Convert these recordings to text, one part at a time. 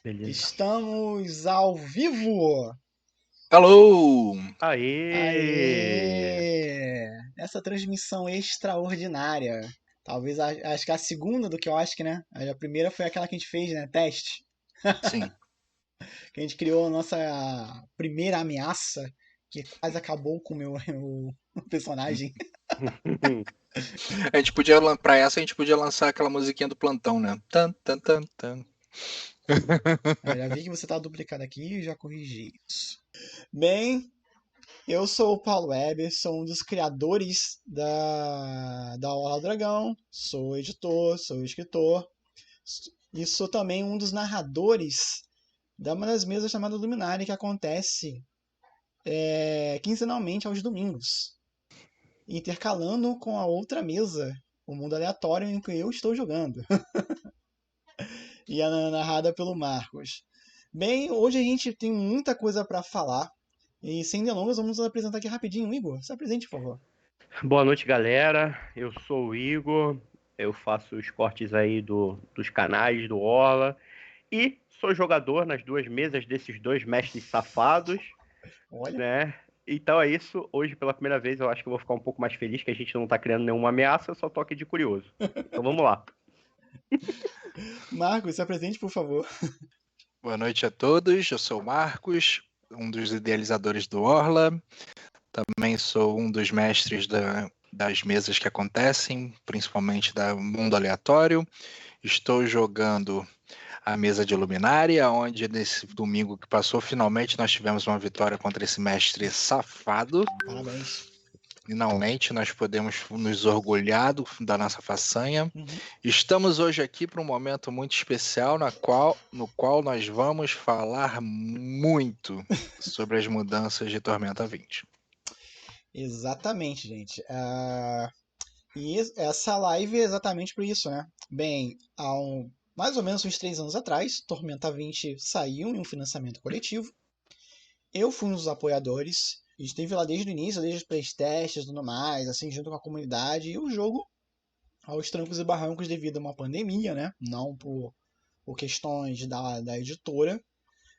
Beleza. Estamos ao vivo! Alô! Aê! Aê! Essa transmissão extraordinária. Talvez, acho que a segunda do Kiosk, né? A primeira foi aquela que a gente fez, né? Teste. Sim. Que a gente criou a nossa primeira ameaça, que quase acabou com o meu o personagem. Pra essa a gente podia lançar aquela musiquinha do plantão, né? Tan, tan, tan, tan. Eu já vi que você tá duplicado aqui e já corrigi isso. Bem, eu sou o Paulo Weber, sou um dos criadores da Orla do Dragão, sou editor, sou escritor e sou também um dos narradores da uma das mesas chamada Luminária que acontece quinzenalmente aos domingos, intercalando com a outra mesa, o Mundo Aleatório, em que eu estou jogando, e é narrada pelo Marcos. Bem, hoje a gente tem muita coisa para falar, e sem delongas vamos apresentar aqui rapidinho. Igor, se apresente, por favor. Boa noite, galera. Eu sou o Igor. Eu faço os cortes aí dos canais do Orla. E sou jogador nas duas mesas desses dois mestres safados, Olha, né? Então é isso. Hoje, pela primeira vez, eu acho que eu vou ficar um pouco mais feliz que a gente não tá criando nenhuma ameaça, eu só tô aqui de curioso. Então vamos lá. Marcos, se apresente, por favor. Boa noite a todos, eu sou o Marcos, um dos idealizadores do Orla. Também sou um dos mestres das mesas que acontecem, principalmente da Mundo Aleatório. Estou jogando a mesa de Luminária, onde nesse domingo que passou, finalmente nós tivemos uma vitória contra esse mestre safado. Parabéns. Finalmente nós podemos nos orgulhar da nossa façanha. Uhum. Estamos hoje aqui para um momento muito especial no qual nós vamos falar muito sobre as mudanças de Tormenta 20. Exatamente, gente. E essa live é exatamente por isso, né? Bem, mais ou menos uns 3 anos atrás, Tormenta 20 saiu em um financiamento coletivo. Eu fui um dos apoiadores. A gente esteve lá desde o início, desde os playtests e tudo mais, assim, junto com a comunidade. E o jogo, aos trancos e barrancos devido a uma pandemia, né? Não por questões da editora.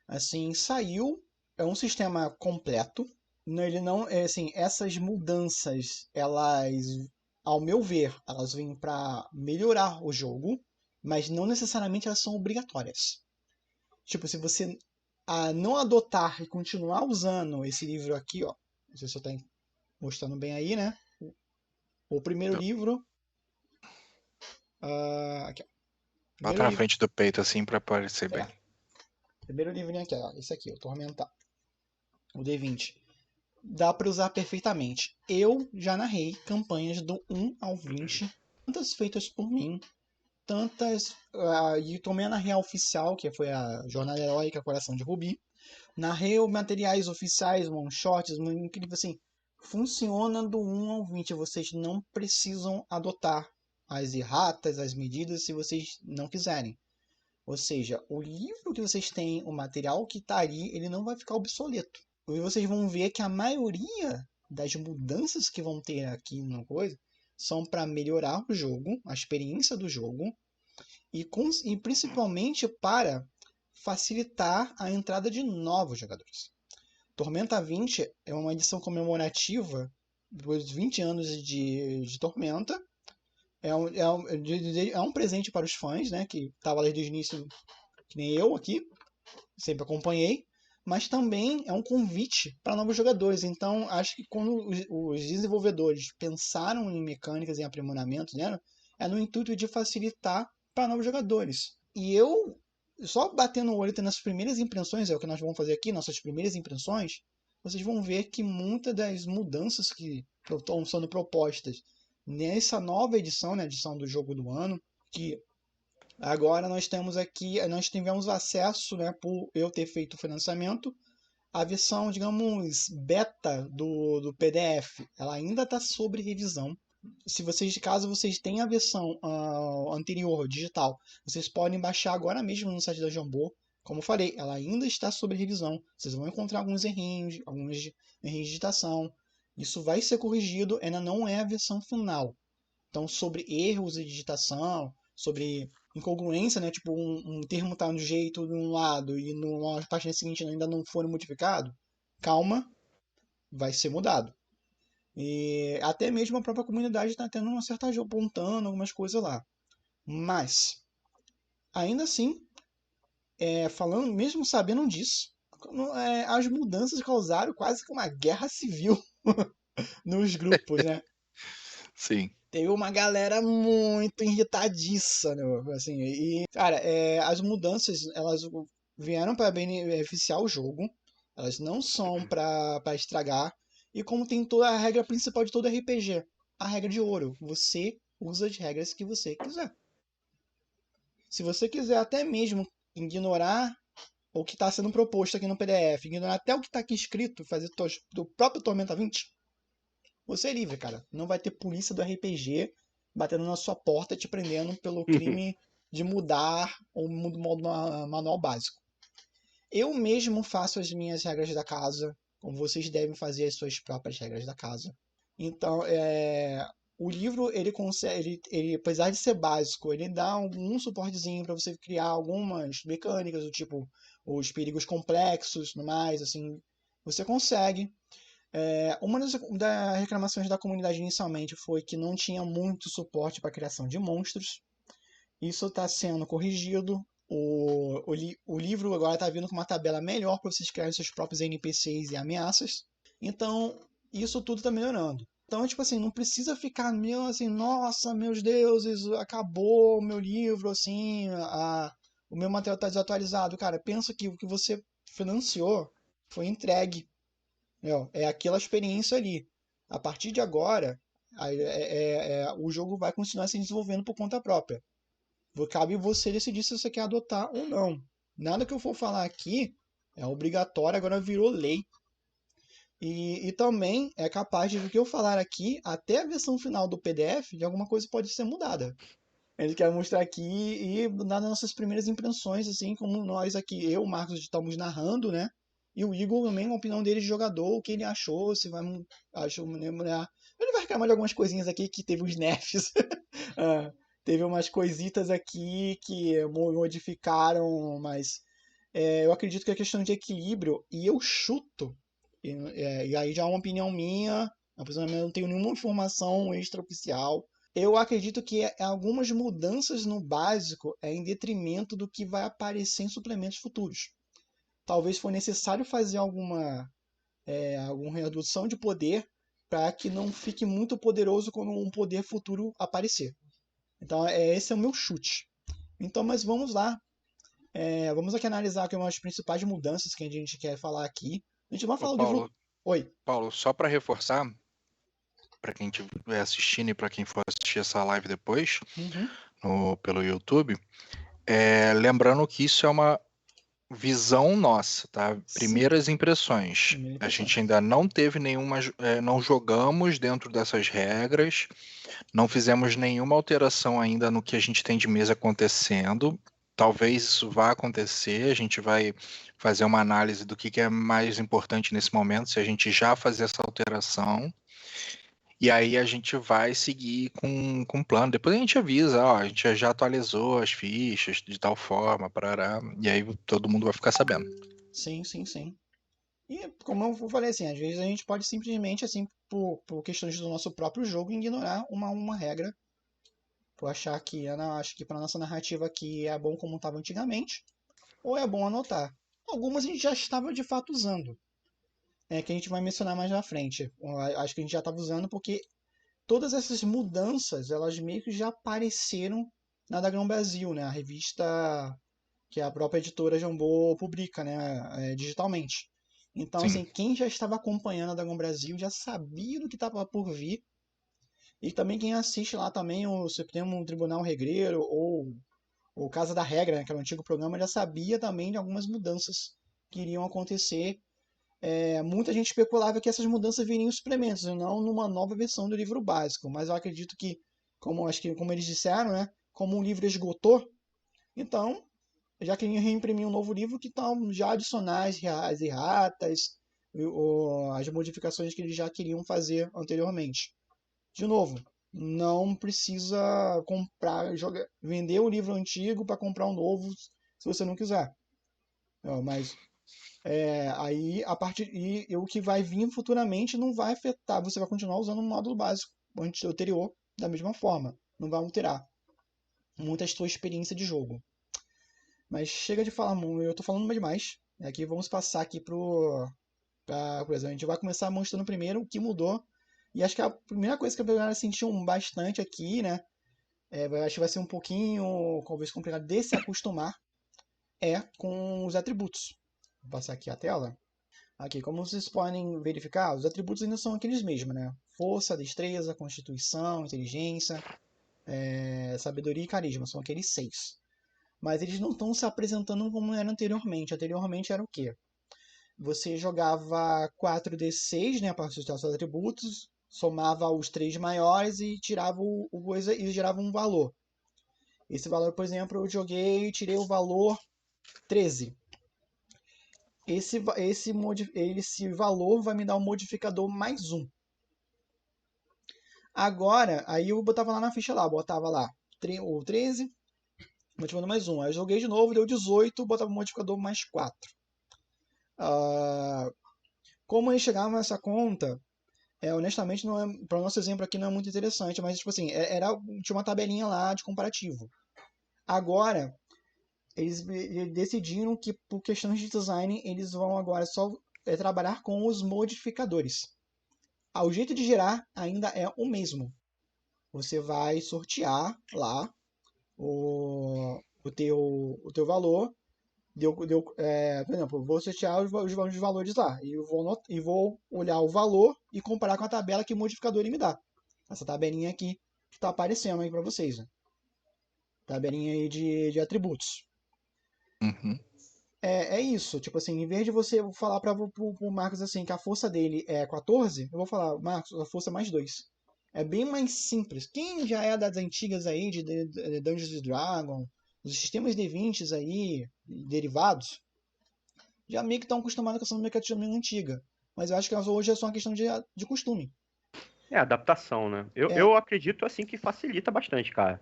Assim, saiu. É um sistema completo. Ele não, assim, essas mudanças, elas, ao meu ver, elas vêm para melhorar o jogo, mas não necessariamente elas são obrigatórias. Tipo, se você não adotar e continuar usando esse livro aqui, ó, não sei se eu estou mostrando bem aí, né? O primeiro livro, aqui, ó. Bota Primeiro na livro, frente do peito assim para aparecer bem. primeiro livrinho aqui, ó, esse aqui, o Tormentar, o D20. Dá para usar perfeitamente. Eu já narrei campanhas do 1 ao 20, tantas feitas por mim, tantas. E também narrei a oficial, que foi a Jornada Heróica Coração de Rubi. Narrei materiais oficiais, one-shots, incrível assim. Funciona do 1 ao 20. Vocês não precisam adotar as erratas, as medidas, se vocês não quiserem. Ou seja, o livro que vocês têm, o material que está ali, ele não vai ficar obsoleto. E vocês vão ver que a maioria das mudanças que vão ter aqui na coisa são para melhorar o jogo, a experiência do jogo, e principalmente para facilitar a entrada de novos jogadores. Tormenta 20 é uma edição comemorativa dos 20 anos de Tormenta. É um presente para os fãs, né, que estava desde o início, que nem eu aqui, sempre acompanhei, mas também é um convite para novos jogadores. Então, acho que quando os desenvolvedores pensaram em mecânicas, em aprimoramento, né, é no intuito de facilitar para novos jogadores. E eu, só batendo o olho nas primeiras impressões, é o que nós vamos fazer aqui, nossas primeiras impressões, vocês vão ver que muitas das mudanças que estão sendo propostas nessa nova edição, né, edição do jogo do ano, que agora nós temos aqui, nós tivemos acesso, né, por eu ter feito o financiamento, a versão, digamos, beta do PDF. Ela ainda está sob revisão. Se vocês, caso vocês tenham a versão anterior, digital, vocês podem baixar agora mesmo no site da Jambô. Como eu falei, ela ainda está sob revisão. Vocês vão encontrar alguns errinhos de digitação. Isso vai ser corrigido, ainda não é a versão final. Então, sobre erros de digitação, sobre incongruência, né? Tipo, um termo tá de um jeito de um lado e na página seguinte ainda não foi modificado. Calma, vai ser mudado. E até mesmo a própria comunidade está tendo uma certa ajuda, apontando algumas coisas lá. Mas, ainda assim, falando, mesmo sabendo disso, as mudanças causaram quase que uma guerra civil nos grupos, né? Sim. Teve uma galera muito irritadiça, né? Assim, e, cara, as mudanças, elas vieram para beneficiar o jogo. Elas não são para estragar. E como tem toda a regra principal de todo RPG, a regra de ouro. Você usa as regras que você quiser. Se você quiser até mesmo ignorar o que está sendo proposto aqui no PDF, ignorar até o que está aqui escrito, fazer do próprio Tormenta 20, você é livre, cara. Não vai ter polícia do RPG batendo na sua porta te prendendo pelo crime de mudar o modo manual básico. Eu mesmo faço as minhas regras da casa, como vocês devem fazer as suas próprias regras da casa. Então, o livro, ele consegue, ele, apesar de ser básico, ele dá um suportezinho para você criar algumas mecânicas, do tipo os perigos complexos, no mais, assim, você consegue. Uma das reclamações da comunidade inicialmente foi que não tinha muito suporte para a criação de monstros. Isso está sendo corrigido. O livro agora está vindo com uma tabela melhor para vocês criarem seus próprios NPCs e ameaças. Então, isso tudo está melhorando. Então, tipo assim, não precisa ficar meio assim, nossa, meus deuses, acabou o meu livro, assim, o meu material está desatualizado. Cara, pensa que o que você financiou foi entregue. É aquela experiência ali. A partir de agora, o jogo vai continuar se desenvolvendo por conta própria. Cabe você decidir se você quer adotar ou não. Nada que eu for falar aqui é obrigatório, agora virou lei. E também é capaz de o que eu falar aqui, até a versão final do PDF, de alguma coisa pode ser mudada. Ele quer mostrar aqui e dar nossas primeiras impressões, assim como nós aqui, eu, Marcos, estamos narrando, né? E o Igor também, a opinião dele de jogador, o que ele achou, se vai. Achou, né? Ele vai reclamar de algumas coisinhas aqui que teve os nerfs. Teve umas coisitas aqui que modificaram, mas eu acredito que é questão de equilíbrio, e eu chuto, e aí já é uma opinião minha, eu não tenho nenhuma informação extraoficial. Eu acredito que algumas mudanças no básico é em detrimento do que vai aparecer em suplementos futuros. Talvez for necessário fazer alguma redução de poder para que não fique muito poderoso quando um poder futuro aparecer. Então, esse é o meu chute. Então, mas vamos lá. Vamos aqui analisar aqui umas principais mudanças que a gente quer falar aqui. A gente vai falar do livro... Oi. Paulo, só para reforçar, para quem estiver assistindo e para quem for assistir essa live depois, pelo YouTube, lembrando que isso é uma visão nossa, tá? Primeiras impressões. A gente ainda não teve nenhuma, não jogamos dentro dessas regras, não fizemos nenhuma alteração ainda no que a gente tem de mesa acontecendo. Talvez isso vá acontecer, a gente vai fazer uma análise do que é mais importante nesse momento, se a gente já fazer essa alteração. E aí a gente vai seguir com um plano. Depois a gente avisa, ó, a gente já atualizou as fichas de tal forma, parará, e aí todo mundo vai ficar sabendo. Sim, sim, sim. E como eu falei assim, às vezes a gente pode simplesmente, assim, por questões do nosso próprio jogo, ignorar uma regra. Por achar que, acho que para nossa narrativa aqui é bom como estava antigamente, ou é bom anotar. Algumas a gente já estava de fato usando. Que a gente vai mencionar mais na frente. Acho que a gente já estava usando porque todas essas mudanças, elas meio que já apareceram na Dragão Brasil, né? A revista que a própria editora Jambô publica, né? Digitalmente. Então, Sim. assim, quem já estava acompanhando a Dragão Brasil já sabia do que estava por vir. E também quem assiste lá também o Supremo Tribunal Regreiro ou o Casa da Regra, né, que era o antigo programa, já sabia também de algumas mudanças que iriam acontecer. Muita gente especulava que essas mudanças viriam em suplementos, e não numa nova versão do livro básico. Mas eu acredito que, como eles disseram, né, como o livro esgotou, então, já queriam reimprimir um novo livro que estão já adicionar as erratas, as modificações que eles já queriam fazer anteriormente. De novo, não precisa comprar, vender o livro antigo para comprar um novo se você não quiser. Mas aí a partir e o que vai vir futuramente não vai afetar, você vai continuar usando o módulo básico anterior da mesma forma, não vai alterar muito a sua experiência de jogo. Mas chega de falar, eu tô falando demais. Aqui vamos passar aqui por exemplo, a gente vai começar mostrando primeiro o que mudou. E acho que a primeira coisa que a galera sentiu bastante aqui, né? Acho que vai ser um pouquinho, talvez, complicado de se acostumar, com os atributos. Vou passar aqui a tela. Aqui, como vocês podem verificar, os atributos ainda são aqueles mesmos, né? Força, destreza, constituição, inteligência, sabedoria e carisma. São aqueles 6. Mas eles não estão se apresentando como era anteriormente. Anteriormente era o quê? Você jogava 4d6, né, para assustar seus atributos, somava os 3 maiores e tirava e gerava um valor. Esse valor, por exemplo, eu joguei e tirei o valor 13. Esse valor vai me dar um modificador mais 1. Agora, aí eu botava lá na ficha lá, botava lá o 13, modificador mais 1. Aí eu joguei de novo, deu 18, botava o modificador mais 4. Como eles chegavam nessa conta, honestamente, para o nosso exemplo aqui não é muito interessante, mas tipo assim, tinha uma tabelinha lá de comparativo. Agora, eles decidiram que por questões de design, eles vão agora só trabalhar com os modificadores. O jeito de gerar ainda é o mesmo. Você vai sortear lá o teu valor. Por exemplo, vou sortear os valores lá e vou olhar o valor e comparar com a tabela que o modificador ele me dá. Essa tabelinha aqui que está aparecendo aí para vocês. Né? Tabelinha aí de atributos. Uhum. É isso, tipo assim, em vez de você falar para o Marcos assim, que a força dele é 14, eu vou falar, Marcos, a força é mais 2. É bem mais simples. Quem já é das antigas aí, de Dungeons & Dragons, os sistemas D20 aí, derivados, já meio que estão acostumados com essa nomenclatura antiga. Mas eu acho que hoje é só uma questão de costume. Adaptação, né? Eu acredito assim que facilita bastante, cara.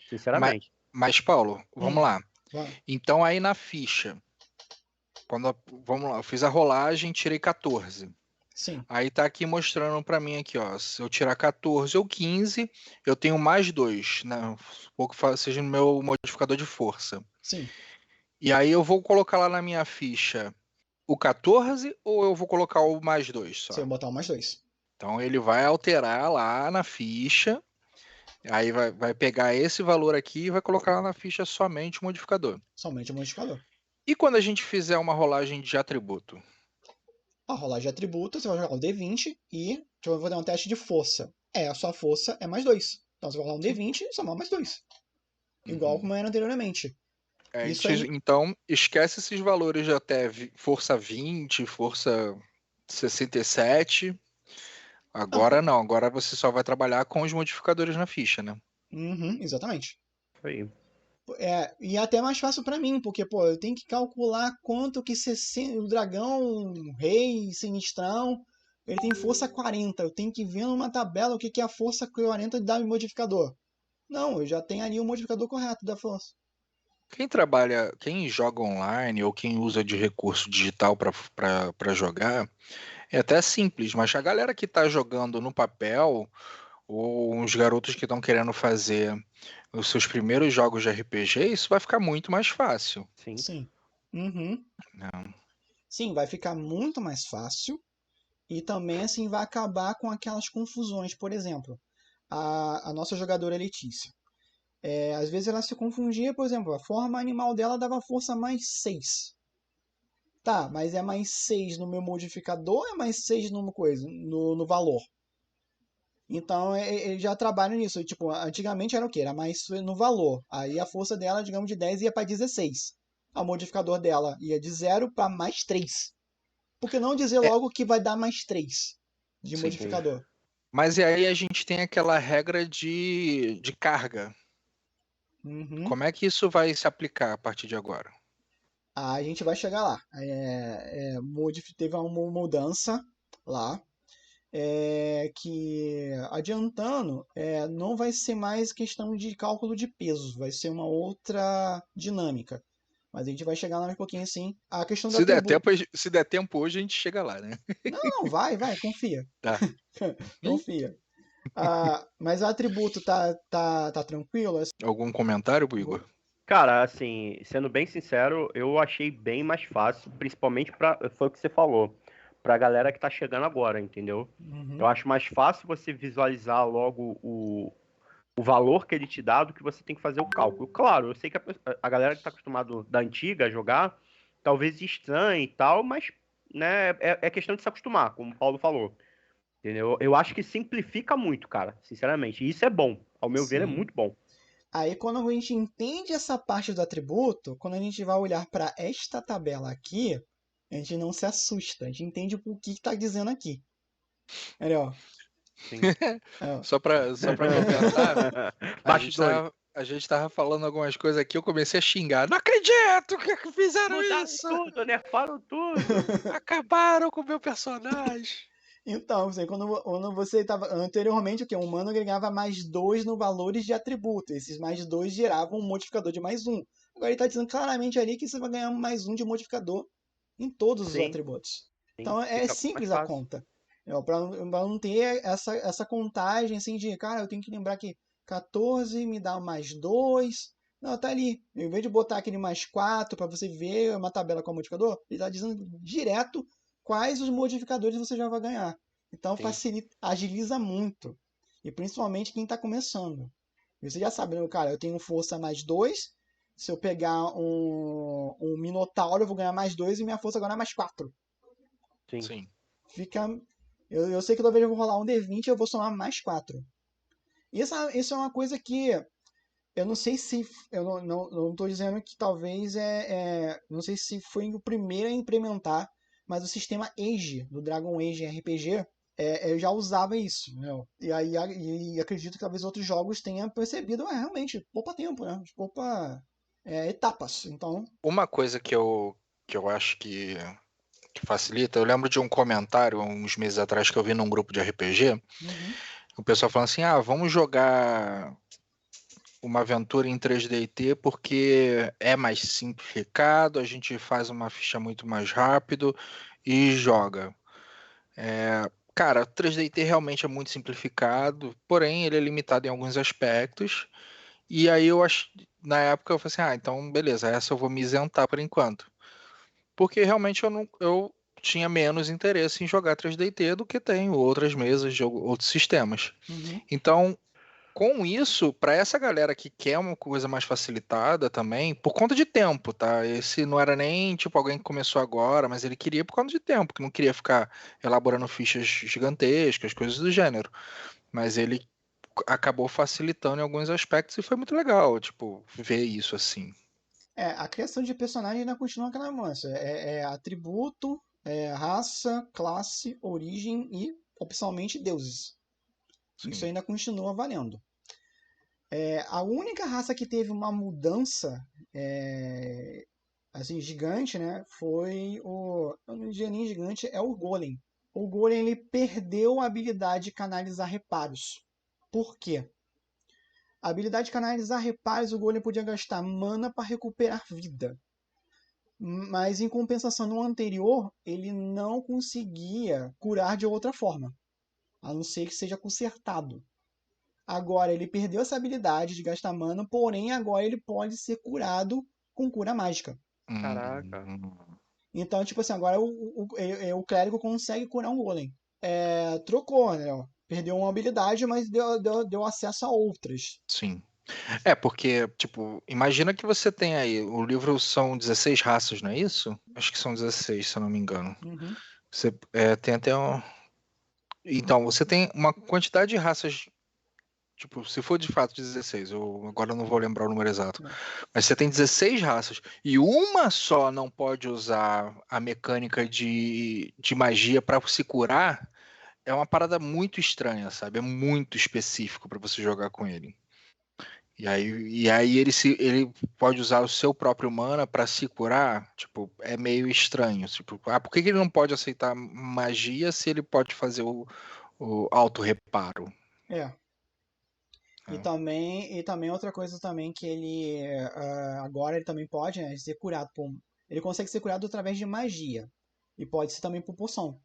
Sinceramente. Mas Paulo, vamos lá. Vai. Então aí na ficha, vamos lá, eu fiz a rolagem, tirei 14. Sim. Aí tá aqui mostrando pra mim aqui, ó, se eu tirar 14 ou 15, eu tenho mais 2, né? Supor que seja no meu modificador de força. Sim. E aí eu vou colocar lá na minha ficha o 14 ou eu vou colocar o mais 2 só? Você vai botar o mais 2. Então ele vai alterar lá na ficha, aí vai pegar esse valor aqui e vai colocar lá na ficha somente o modificador. Somente o modificador. E quando a gente fizer uma rolagem de atributo? A rolagem de atributo, você vai jogar o D20 e vai fazer um teste de força. A sua força é mais 2. Então você vai rolar um D20 e somar mais 2. Igual como era anteriormente. Isso aí. Então, esquece esses valores de até força 20, força 67. Agora não, agora você só vai trabalhar com os modificadores na ficha, né? Uhum, exatamente. Aí. E é até mais fácil pra mim, porque, pô, eu tenho que calcular quanto que o dragão, rei, sinistrão, ele tem força 40. Eu tenho que ver numa tabela o que é a força 40 da modificador. Não, eu já tenho ali o modificador correto da força. Quem joga online ou quem usa de recurso digital para jogar, é até simples, mas a galera que está jogando no papel, ou os garotos que estão querendo fazer os seus primeiros jogos de RPG, isso vai ficar muito mais fácil. Sim. Sim. Uhum. Não. Sim, vai ficar muito mais fácil e também assim vai acabar com aquelas confusões. Por exemplo, a nossa jogadora Letícia. Às vezes ela se confundia, por exemplo, a forma animal dela dava força mais 6. Tá, mas é mais 6 no meu modificador ou é mais 6 no valor? Então ele já trabalha nisso. Tipo, antigamente era o quê? Era mais no valor. Aí a força dela, digamos, de 10 ia para 16. O modificador dela ia de 0 para mais 3. Por que não dizer logo que vai dar mais 3 de Sim. modificador? Mas e aí a gente tem aquela regra de carga. Uhum. Como é que isso vai se aplicar a partir de agora? A gente vai chegar lá. Teve uma mudança lá. que, adiantando, não vai ser mais questão de cálculo de peso, vai ser uma outra dinâmica. Mas a gente vai chegar lá um pouquinho assim. A questão do atributo. Se der tempo hoje, a gente chega lá, né? Não, vai, confia. Tá. Confia. Mas o atributo tá tranquilo? Algum comentário, Igor? Cara, assim, sendo bem sincero, eu achei bem mais fácil, principalmente foi o que você falou, pra galera que tá chegando agora, entendeu? Uhum. Eu acho mais fácil você visualizar logo o valor que ele te dá do que você tem que fazer o cálculo. Claro, eu sei que a galera que tá acostumado da antiga a jogar, talvez estranhe e tal, mas, né, é questão de se acostumar, como o Paulo falou. Entendeu? Eu acho que simplifica muito, cara, sinceramente. E isso é bom. Ao meu ver, é Sim. muito bom. Aí, quando a gente entende essa parte do atributo, quando a gente vai olhar para esta tabela aqui, a gente não se assusta, a gente entende o que está dizendo aqui. Olha, ó. Sim. Só para completar, Bastidores. a gente tava falando algumas coisas aqui, eu comecei a xingar. Não acredito que fizeram isso! Tudo, nerfaram tudo. Acabaram com o meu personagem. Então, quando você estava anteriormente, o que? O humano ganhava mais 2 no valores de atributo. Esses mais 2 geravam um modificador de mais 1. Agora ele está dizendo claramente ali que você vai ganhar mais 1 de modificador em todos os atributos. Então é simples a conta. Para não ter essa contagem assim de, cara, eu tenho que lembrar que 14 me dá mais 2. Não, tá ali. Em vez de botar aquele mais 4 para você ver uma tabela com o modificador, ele está dizendo direto quais os modificadores você já vai ganhar. Então facilita, agiliza muito. E principalmente quem está começando. Você já sabe, né, cara, eu tenho força mais 2. Se eu pegar um Minotauro, eu vou ganhar mais 2 e minha força agora é mais 4. Sim. Fica. Eu sei que talvez eu vou rolar um D20 e eu vou somar mais 4. Isso é uma coisa que eu não sei se. Eu não estou dizendo que talvez não sei se foi o primeiro a implementar, mas o sistema Age, do Dragon Age RPG, eu já usava isso. E aí acredito que talvez outros jogos tenham percebido, realmente, poupa tempo, né? Poupa etapas. Então. Uma coisa que eu acho que facilita, eu lembro de um comentário uns meses atrás que eu vi num grupo de RPG, o pessoal falando assim, vamos jogar uma aventura em 3D&T porque é mais simplificado, a gente faz uma ficha muito mais rápido e joga. Cara, o 3D&T realmente é muito simplificado, porém ele é limitado em alguns aspectos, e aí na época eu falei assim, então beleza, essa eu vou me isentar por enquanto. Porque realmente eu tinha menos interesse em jogar 3D&T do que tenho outras mesas de outros sistemas. Então, com isso, para essa galera que quer uma coisa mais facilitada também, por conta de tempo, tá? Esse não era nem tipo alguém que começou agora, mas ele queria por conta de tempo, que não queria ficar elaborando fichas gigantescas, coisas do gênero. Mas ele acabou facilitando em alguns aspectos e foi muito legal, tipo, ver isso assim. A criação de personagem ainda continua aquela mancha. Atributo, raça, classe, origem e, opcionalmente, deuses. Sim. Isso ainda continua valendo. A única raça que teve uma mudança assim, gigante, né, foi eu não diria nem gigante, é o Golem. O Golem ele perdeu a habilidade de canalizar reparos. Por quê? A habilidade de canalizar reparos, o Golem podia gastar mana para recuperar vida. Mas em compensação no anterior, ele não conseguia curar de outra forma, a não ser que seja consertado. Agora ele perdeu essa habilidade de gastar mana, porém agora ele pode ser curado com cura mágica. Caraca. Então, tipo assim, agora o clérigo consegue curar um golem. Trocou, né? Perdeu uma habilidade, mas deu acesso a outras. Sim. Porque, tipo, imagina que você tem aí, o livro são 16 raças, não é isso? Acho que são 16, se eu não me engano. Você tem até um... Então, você tem uma quantidade de raças, tipo, se for de fato 16, eu agora não vou lembrar o número exato, mas você tem 16 raças, e uma só não pode usar a mecânica de magia para se curar, é uma parada muito estranha, sabe? É muito específico para você jogar com ele. E aí ele pode usar o seu próprio mana para se curar, tipo, é meio estranho. Tipo, por que ele não pode aceitar magia se ele pode fazer o auto-reparo. É. E também outra coisa também que ele agora ele também pode, né, ser curado ele consegue ser curado através de magia e pode ser também por poção.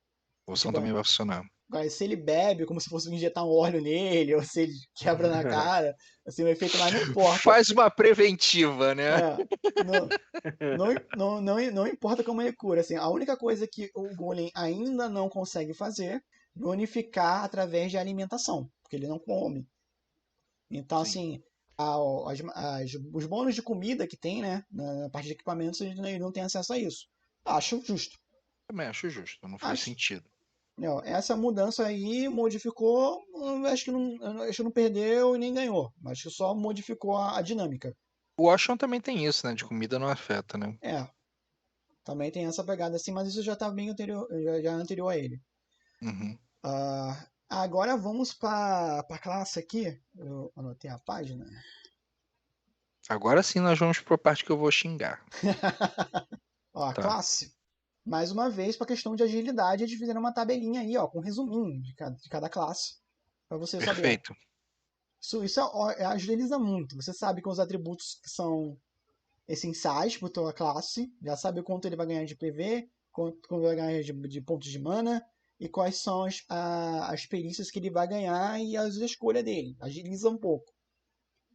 O som Tipo, também vai funcionar. agora, se ele bebe, como se fosse injetar um óleo nele, ou se ele quebra na cara, assim, o efeito mais não importa. Faz uma preventiva, né? É, não importa como ele cura, assim, a única coisa que o Golem ainda não consegue fazer é unificar através de alimentação, porque ele não come. Então, Sim. assim, os bônus de comida que tem, né, na parte de equipamentos, ele não tem acesso a isso. Acho justo. Também acho justo, não faz Acho, sentido. não, essa mudança aí modificou, acho que não perdeu e nem ganhou, acho que só modificou a dinâmica. O Washington também tem isso, né? De comida não afeta, né? É, também tem essa pegada assim, mas isso já tá bem anterior, já anterior a ele. Uhum. Agora vamos para a classe aqui. Eu anotei a página. Agora sim nós vamos para a parte que eu vou xingar. Ó, a Tá. classe. Mais uma vez, para questão de agilidade, eles fizeram uma tabelinha aí, ó, com um resuminho de cada classe, para você saber. Perfeito. Isso agiliza muito. Você sabe com os atributos que são essenciais para a tua classe, já sabe quanto ele vai ganhar de PV, quanto vai ganhar de pontos de mana, e quais são as perícias que ele vai ganhar e as escolhas dele. Agiliza um pouco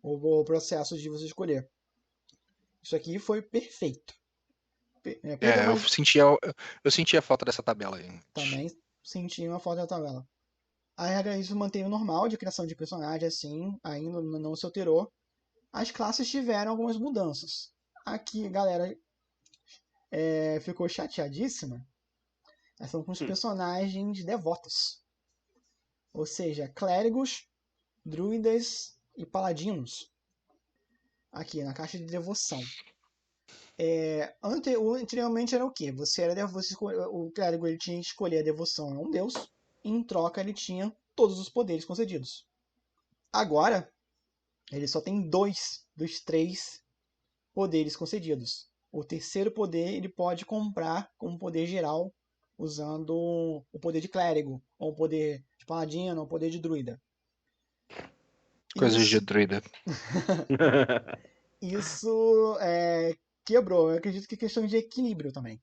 o processo de você escolher. Isso aqui foi perfeito. Perdeu Eu mais. sentia a falta dessa tabela aí. Também senti uma falta da tabela. A regra isso mantém o normal de criação de personagem, assim, ainda não se alterou. As classes tiveram algumas mudanças. Aqui, galera, ficou chateadíssima. São com os personagens devotos. Ou seja, clérigos, druidas e paladinos. Aqui, na caixa de devoção. Anteriormente era o quê? O clérigo ele tinha que escolher a devoção a um deus. E em troca ele tinha todos os poderes concedidos. Agora, ele só tem 2 dos 3 poderes concedidos. O terceiro poder ele pode comprar como poder geral usando o poder de clérigo, ou o poder de paladino, ou o poder de druida. Coisas de druida. Isso quebrou. Eu acredito que é questão de equilíbrio também.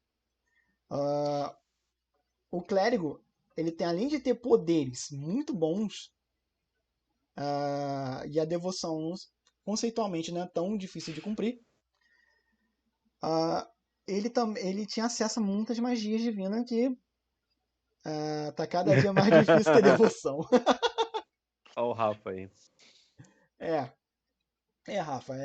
O clérigo, ele tem, além de ter poderes muito bons, e a devoção conceitualmente não é tão difícil de cumprir, ele tinha acesso a muitas magias divinas que tá cada dia mais difícil ter devoção. Olha o Rafa aí. Rafa,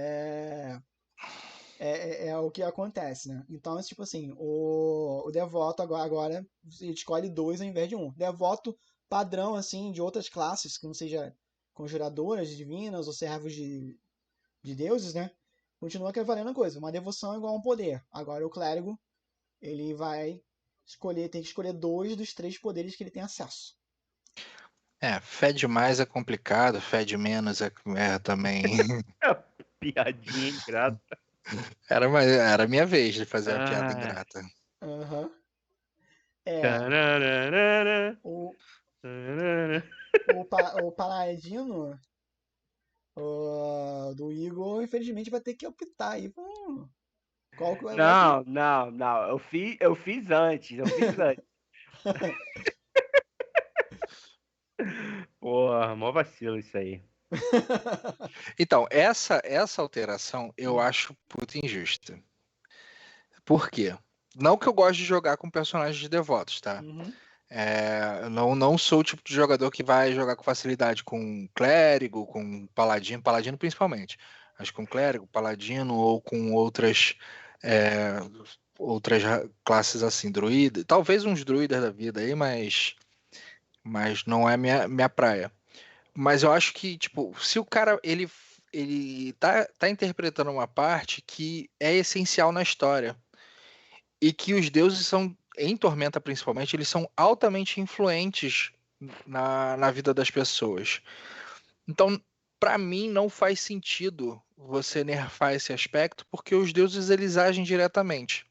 é o que acontece, né? Então, tipo assim, o devoto agora ele escolhe 2 ao invés de 1. Devoto padrão, assim, de outras classes, que não seja conjuradoras divinas ou servos de deuses, né? Continua valendo a coisa. Uma devoção é igual a um poder. Agora o clérigo, ele vai tem que escolher 2 dos 3 poderes que ele tem acesso. Fé demais é complicado, fé de menos é também. Piadinha ingrata. Era a minha vez de fazer a piada ingrata. Aham. O paladino do Igor, infelizmente, vai ter que optar aí. Qual que vai Não. Eu fiz antes. Porra, mó vacilo isso aí. Então, essa alteração eu acho puta injusta. Por quê? Não que eu goste de jogar com personagens de devotos, tá? Uhum. Não sou o tipo de jogador que vai jogar com facilidade com clérigo, com paladino principalmente. Mas com clérigo, paladino ou com outras classes assim, druida. Talvez uns druidas da vida aí, mas não é minha praia. Mas eu acho que, tipo, se o cara ele tá interpretando uma parte que é essencial na história e que os deuses são, em Tormenta principalmente, eles são altamente influentes na vida das pessoas. Então, para mim, não faz sentido você nerfar esse aspecto, porque os deuses eles agem diretamente.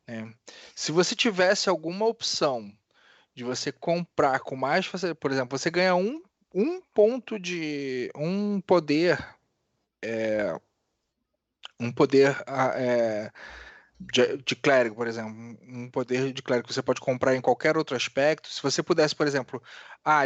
Né? Se você tivesse alguma opção de você comprar com mais facilidade. Por exemplo, você ganha um ponto de um poder de clérigo, por exemplo, um poder de clérigo que você pode comprar em qualquer outro aspecto. Se você pudesse, por exemplo,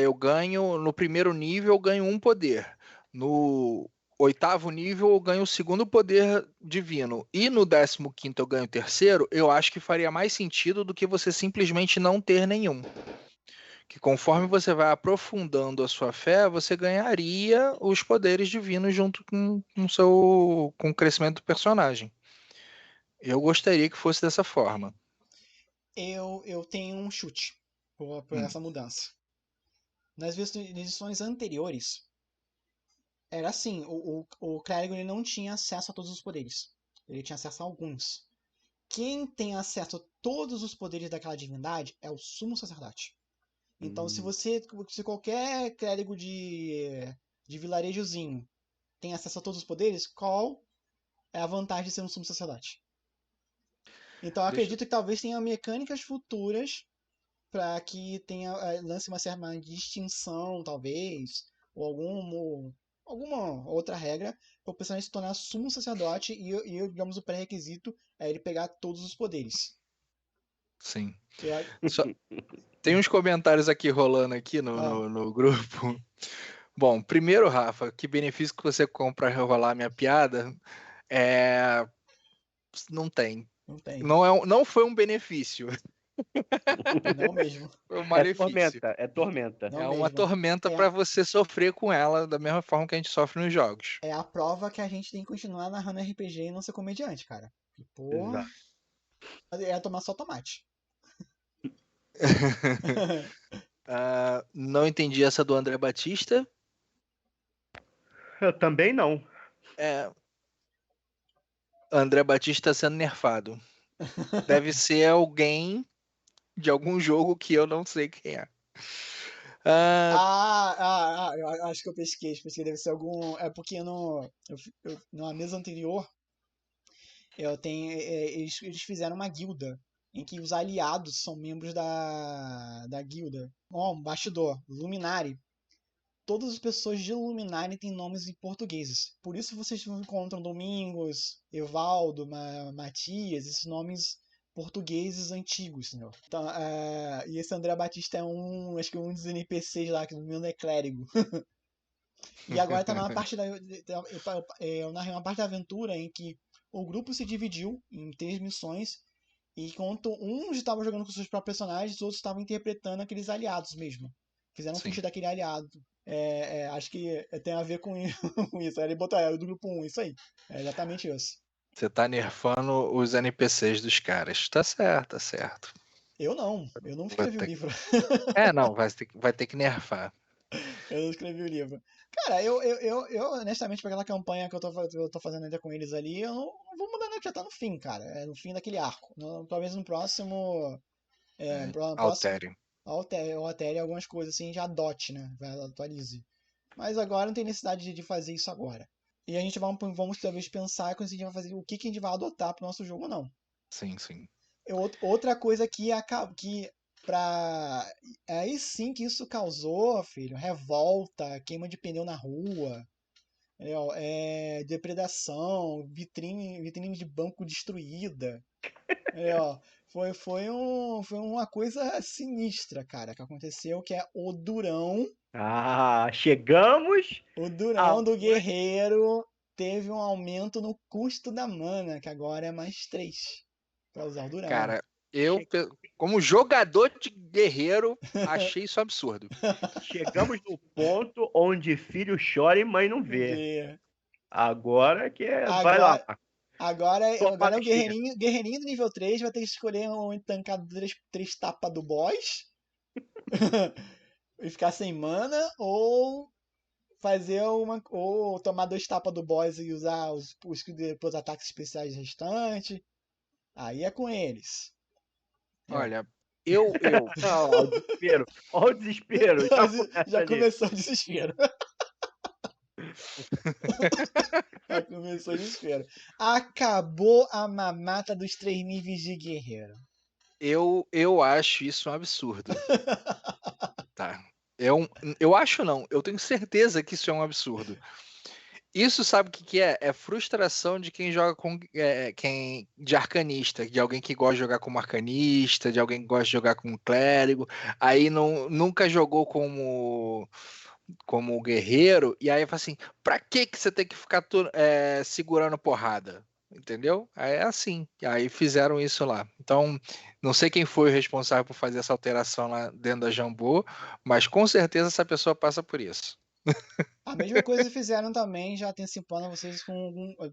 eu ganho no primeiro nível, eu ganho um poder. No oitavo nível, eu ganho o segundo poder divino. E no 15º eu ganho o terceiro, eu acho que faria mais sentido do que você simplesmente não ter nenhum. Que conforme você vai aprofundando a sua fé, você ganharia os poderes divinos junto com o crescimento do personagem. Eu gostaria que fosse dessa forma. Eu tenho um chute por Hum, essa mudança. Nas edições anteriores, era assim, o clérigo ele não tinha acesso a todos os poderes. Ele tinha acesso a alguns. Quem tem acesso a todos os poderes daquela divindade é o sumo sacerdote. Então, se qualquer clérigo de vilarejozinho tem acesso a todos os poderes, qual é a vantagem de ser um sumo sacerdote? Então, eu deixa, acredito que talvez tenha mecânicas futuras para que tenha lance uma distinção, talvez, ou alguma outra regra para o personagem se tornar sumo sacerdote e digamos, o pré-requisito é ele pegar todos os poderes. sim. Eu, Só- tem uns comentários aqui rolando aqui ah, no grupo. Bom, primeiro, Rafa, que benefício que você compra rolar minha piada? É, não tem. não tem. Não foi um benefício, Não mesmo. foi um É malefício. tormenta, é tormenta. Não É uma mesmo. tormenta É para a, você sofrer com ela da mesma forma que a gente sofre nos jogos. é a prova que a gente tem que continuar narrando RPG e não ser comediante, cara. E, pô, Exato. é tomar só tomate. Não entendi essa do André Batista. Eu também não. É, André Batista sendo nerfado. Deve ser alguém de algum jogo que eu não sei quem é. Ah, Eu acho que eu pesquei, deve ser algum. É porque numa mesa anterior, eles fizeram uma guilda em que os aliados são membros da guilda. Um bastidor, Luminari. Todas as pessoas de Luminari têm nomes em portugueses. Por isso vocês encontram Domingos, Evaldo, Matias, esses nomes portugueses antigos, entendeu? Então, e esse André Batista acho que um dos NPCs lá, que no meu é clérigo. E agora tá numa parte eu narrei uma parte da aventura em que o grupo se dividiu em 3 missões e enquanto uns estavam jogando com seus próprios personagens, os outros estavam interpretando aqueles aliados mesmo. Fizeram sim. ficha daquele aliado. Acho que tem a ver com isso. Aí ele botou do grupo 1, isso aí. É exatamente isso. Você tá nerfando os NPCs dos caras. Tá certo, tá certo. Eu não Vai escrevi o ter... livro. Não, vai ter que nerfar. Eu não escrevi o livro. Cara, honestamente, para aquela campanha que eu tô fazendo ainda com eles ali, eu não vou mudar nada, já tá no fim, cara. É no fim daquele arco. Talvez no próximo. No próximo. Altere. Eu altere algumas coisas assim, já adote, né? Atualize. Mas agora não tem necessidade de fazer isso agora. E a gente vamos talvez pensar quando a gente vai fazer o que a gente vai adotar pro nosso jogo ou não. Sim, sim. Outra coisa que pra. Aí sim que isso causou, filho, revolta, queima de pneu na rua, entendeu? Depredação, vitrine de banco destruída. Entendeu? Foi uma coisa sinistra, cara, que aconteceu, que é o Durão. Chegamos O Durão ao... do Guerreiro teve um aumento no custo da mana, que agora é mais 3 pra usar o Durão. Cara, como jogador de guerreiro, achei isso absurdo. Chegamos no ponto onde filho chora e mãe não vê. Vê. Agora vai lá. Agora Toma é o besteira. guerreirinho do nível 3 vai ter que escolher um tancar 3 tapas do boss e ficar sem mana, ou ou tomar 2 tapas do boss e usar os ataques especiais restantes. Aí é com eles. Olha, Olha o desespero. Olha o desespero. Já começa Já ali. começou o desespero. Já começou o desespero. Acabou a mamata dos 3 níveis de guerreiro. Eu acho isso um absurdo, tá? Eu acho não, eu tenho certeza que isso é um absurdo. Isso sabe o que que é? É frustração de quem joga com de arcanista, de alguém que gosta de jogar como arcanista, de alguém que gosta de jogar como clérigo, aí nunca jogou como guerreiro, e aí fala assim, pra que você tem que ficar segurando porrada? Entendeu? Aí é assim. E aí fizeram isso lá. Então, não sei quem foi o responsável por fazer essa alteração lá dentro da Jambô, mas com certeza essa pessoa passa por isso. A mesma coisa fizeram também, já antecipando a vocês,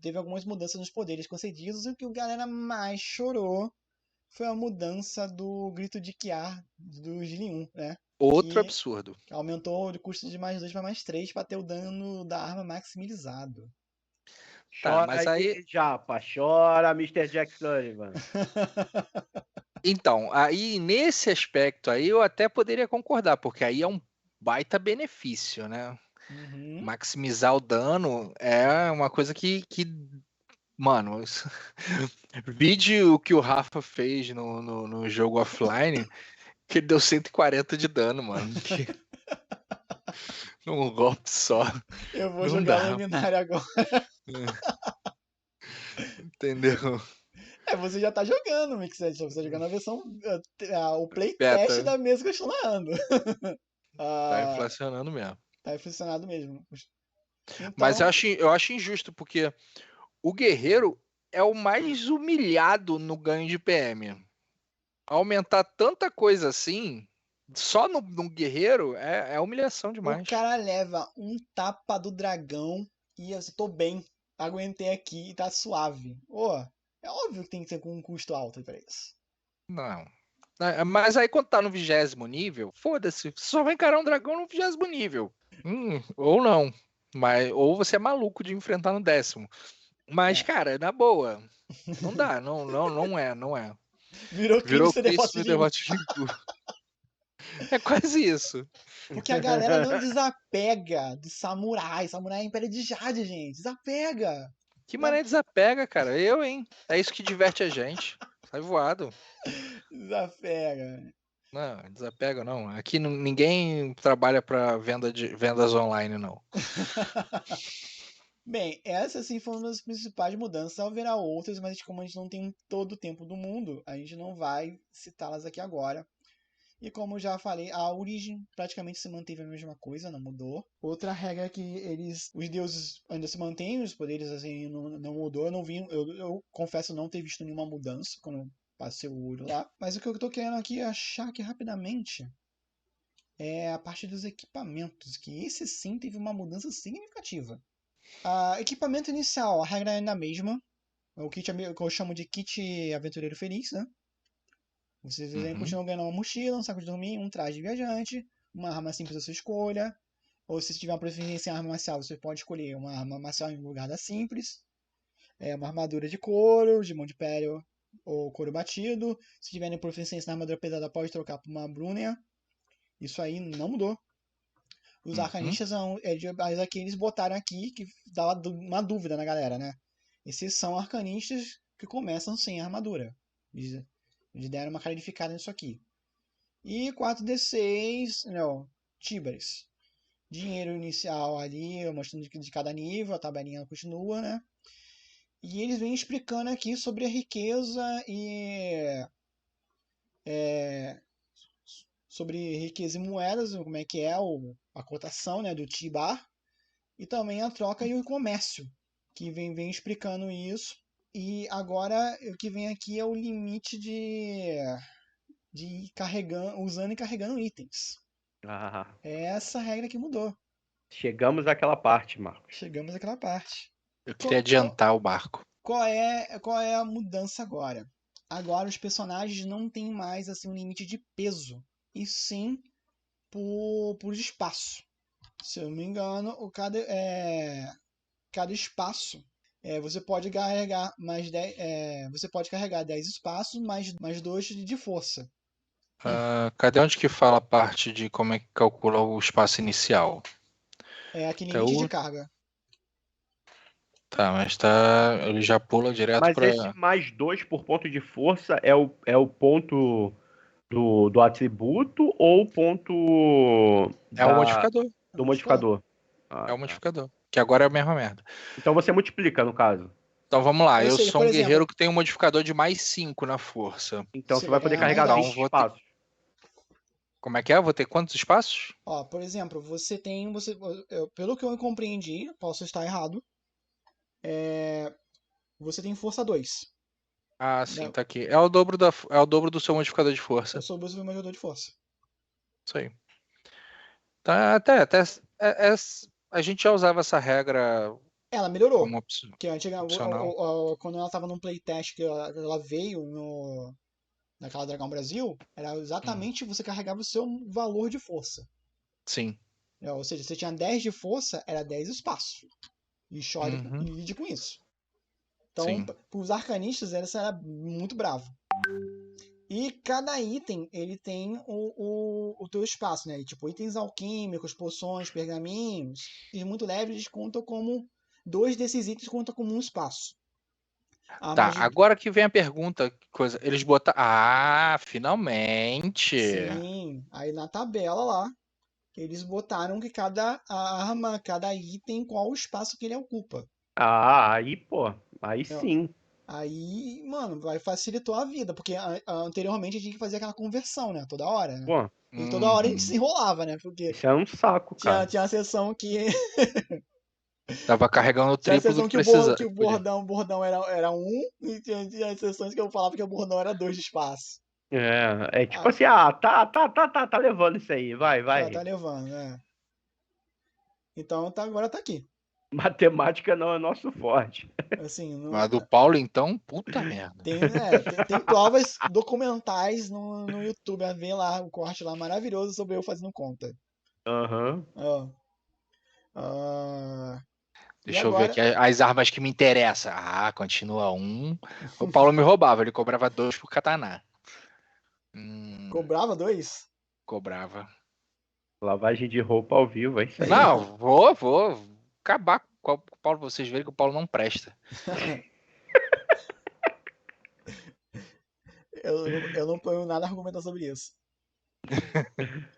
teve algumas mudanças nos poderes concedidos, e o que a galera mais chorou foi a mudança do grito de Kiar do Giliun, né? Outro Que absurdo. aumentou o custo de mais 2 para mais 3 para ter o dano da arma maximizado. Tá, Chora mas aí. aí, Japa. Chora, Mr. Jack Sullivan. Então, aí nesse aspecto aí eu até poderia concordar, porque aí é um baita benefício, né? Uhum. Maximizar o dano é uma coisa mano, vide o que o Rafa fez no jogo offline, que ele deu 140 de dano, mano. Num golpe só. Eu vou Não jogar dá, Luminária agora. entendeu? Você já tá jogando, Mixed, você tá jogando a versão, o playtest Beta, da mesa que eu estou narrando. tá Ah, inflacionando mesmo. tá funcionando mesmo. Mas Então, eu acho injusto, porque o guerreiro é o mais humilhado no ganho de PM. Aumentar tanta coisa assim, só no guerreiro, é humilhação o demais. cara leva um tapa do dragão e eu tô bem, aguentei aqui e tá suave. É óbvio que tem que ter com um custo alto pra isso. Não. Mas aí quando tá no 20º nível, foda-se, você só vai encarar um dragão no 20º nível. Ou não. Ou você é maluco de enfrentar no 10º. Mas, É. cara, na boa, não dá, não é. Virou Virou Cristo Cristo Devoto no de um. Devoto de Limbu. É quase isso. Porque a galera não desapega do samurai. Samurai é Império de Jade, gente. Desapega. Que mané desapega, cara. Eu, hein? É isso que diverte a gente. Sai voado. Desapega. Não, desapega não. Aqui ninguém trabalha para vendas online, não. Bem, essas sim foram uma das principais mudanças. Haverá outras, mas como a gente não tem todo o tempo do mundo, a gente não vai citá-las aqui agora. E como eu já falei, a origem praticamente se manteve a mesma coisa, não mudou. Outra regra é que os deuses ainda se mantêm, os poderes assim não mudou. Eu confesso não ter visto nenhuma mudança quando eu passei o olho lá. Mas o que eu tô querendo aqui achar aqui rapidamente é a parte dos equipamentos, que esse sim teve uma mudança significativa. Equipamento inicial, a regra é ainda a mesma. O kit que eu chamo de kit aventureiro feliz, né? Vocês continuam ganhando uma mochila, um saco de dormir, um traje de viajante, uma arma simples da sua escolha. Ou se tiver uma preferência em arma marcial, você pode escolher uma arma marcial em lugar da simples. Uma armadura de couro, de mão de pele ou couro batido. Se tiverem proficiência na armadura pesada, pode trocar por uma Brunner. Isso aí não mudou. Os arcanistas mas aqui eles botaram aqui que dava uma dúvida na galera, né? Esses são arcanistas que começam sem armadura. Eles deram uma clarificada nisso aqui. E 4d6, não, Tibers. Dinheiro inicial ali, mostrando de cada nível, a tabelinha continua, né? E eles vêm explicando aqui sobre a riqueza e sobre riqueza e moedas, como é que é a cotação, né, do T-Bar, e também a troca e o comércio, que vem explicando isso. E agora o que vem aqui é o limite de usando e carregando itens. É essa regra que mudou. Chegamos àquela parte, Marcos. Chegamos àquela parte. Eu queria adiantar o barco. Qual é a mudança agora? Agora os personagens não têm mais assim um limite de peso, e sim por espaço. Se eu não me engano, cada espaço você pode carregar mais 10, você pode carregar 10 espaços mais 2 de força. Cadê onde que fala a parte de como é que calcula o espaço inicial? É aqui limite de carga. Tá, mas ele já pula direto Mas pra. esse mais 2 por ponto de força é o ponto do atributo ou o ponto É o modificador. do modificador? É Ah, o tá. modificador. Que agora é a mesma merda. Então você multiplica, no caso. Então vamos lá, Ou eu seja, sou por um exemplo, guerreiro que tem um modificador de mais 5 na força. Então você você vai vai poder ganhar mais carregar Então 20 10. vou ter. espaços. Como é que é? Vou ter quantos espaços? Ó, por exemplo, pelo que eu compreendi, posso estar errado, você tem força 2. Ah, sim, Né? tá aqui. É o dobro do seu modificador de Eu força. sou o meu de força. Isso aí. Tá, até a gente já usava essa regra Ela melhorou. como Porque opcional. quando ela tava num playtest que ela veio naquela Dragão Brasil, era Hum, exatamente você carregava o seu valor de força. sim. Ou seja, você tinha 10 de força, era 10 espaço. E chore e Uhum, lide com isso. Então, sim. para os arcanistas, essa era muito bravo. E cada item, ele tem o teu espaço, né? E, tipo, itens alquímicos, poções, pergaminhos, e muito leves, eles contam como... Dois desses itens contam como um espaço. Tá, Armas de... agora que vem a pergunta, coisa, eles botaram. Ah, finalmente! Sim, aí na tabela lá, eles botaram que cada arma, cada item, qual o espaço que ele ocupa. Ah, aí, pô. Aí Né? sim. Aí, mano, vai facilitou a vida, porque anteriormente a gente tinha que fazer aquela conversão, né? Toda hora, né? Pô, E toda hora a gente se Uhum. enrolava, né? Porque isso é um saco, cara. tinha a sessão que. Tava carregando o Tinha a triplo do sessão que precisa. que o Podia. bordão era um, e tinha as sessões que eu falava que o bordão era dois de espaço. É tipo Ah, assim, tá levando isso aí, vai, tá vai. levando, né? Então agora tá aqui. Matemática não é nosso forte. Assim, A do Paulo, então, puta merda. tem provas documentais no YouTube, a ver lá o corte lá maravilhoso sobre eu fazendo conta. Aham. Ó, ah, e Deixa eu ver agora, aqui as armas que me interessam. Ah, continua um. O Paulo me roubava, ele cobrava 2 por katana. cobrava dois? Cobrava. Lavagem de roupa ao vivo, é isso aí. Não, vou acabar com o Paulo, vocês verem que o Paulo não presta. Eu não ponho nada a argumentar sobre isso.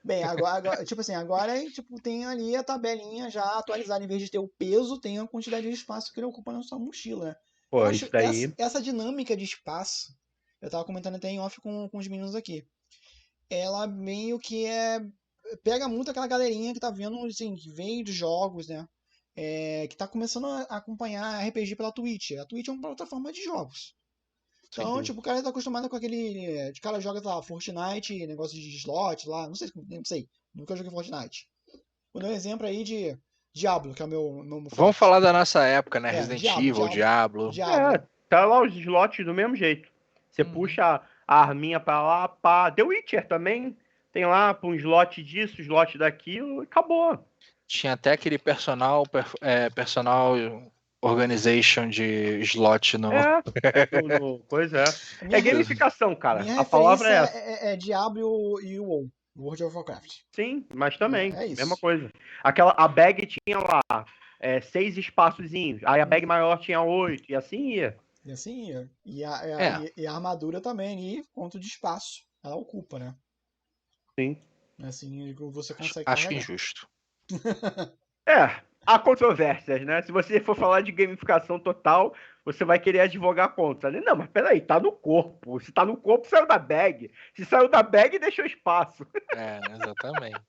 Bem, agora, tipo assim, agora tipo, tem ali a tabelinha já atualizada. Em vez de ter o peso, tem a quantidade de espaço que ele ocupa na sua mochila, né? Eu Pô, acho isso daí. essa dinâmica de espaço, eu tava comentando até em off com os meninos aqui. Ela meio que pega muito aquela galerinha que tá vendo, assim, que veio de jogos, né? Que tá começando a acompanhar RPG pela Twitch. A Twitch é uma plataforma de jogos. Então, Sim. tipo, o cara tá acostumado com aquele. O cara joga lá Fortnite, negócio de slot lá, não sei. Nunca joguei Fortnite. Vou dar um exemplo aí de Diablo, que é o meu Vamos forte. falar da nossa época, né? Resident Evil, Diablo. É, Diablo. tá lá os slots do mesmo jeito. Você Uhum. puxa a arminha pra lá, pá. The Witcher também. Tem lá um slot disso, slot daquilo, e acabou. Tinha até aquele personal organization de slot no. É, coisa é. A É gamificação, cara. minha A palavra referência é essa. é Diablo e o WoW, World of Warcraft. Sim, mas também, É mesma isso. coisa. A bag tinha lá 6 espaçozinhos, aí a bag maior tinha 8, e assim ia. E assim ia. É, E a armadura também ali, quanto de espaço ela ocupa, né? Sim. Assim, você consegue acho carregar. injusto. Há controvérsias, né? Se você for falar de gamificação total, você vai querer advogar contra, né? Não, mas peraí, tá no corpo. Se tá no corpo, saiu da bag. Se saiu da bag, deixou espaço. É, exatamente.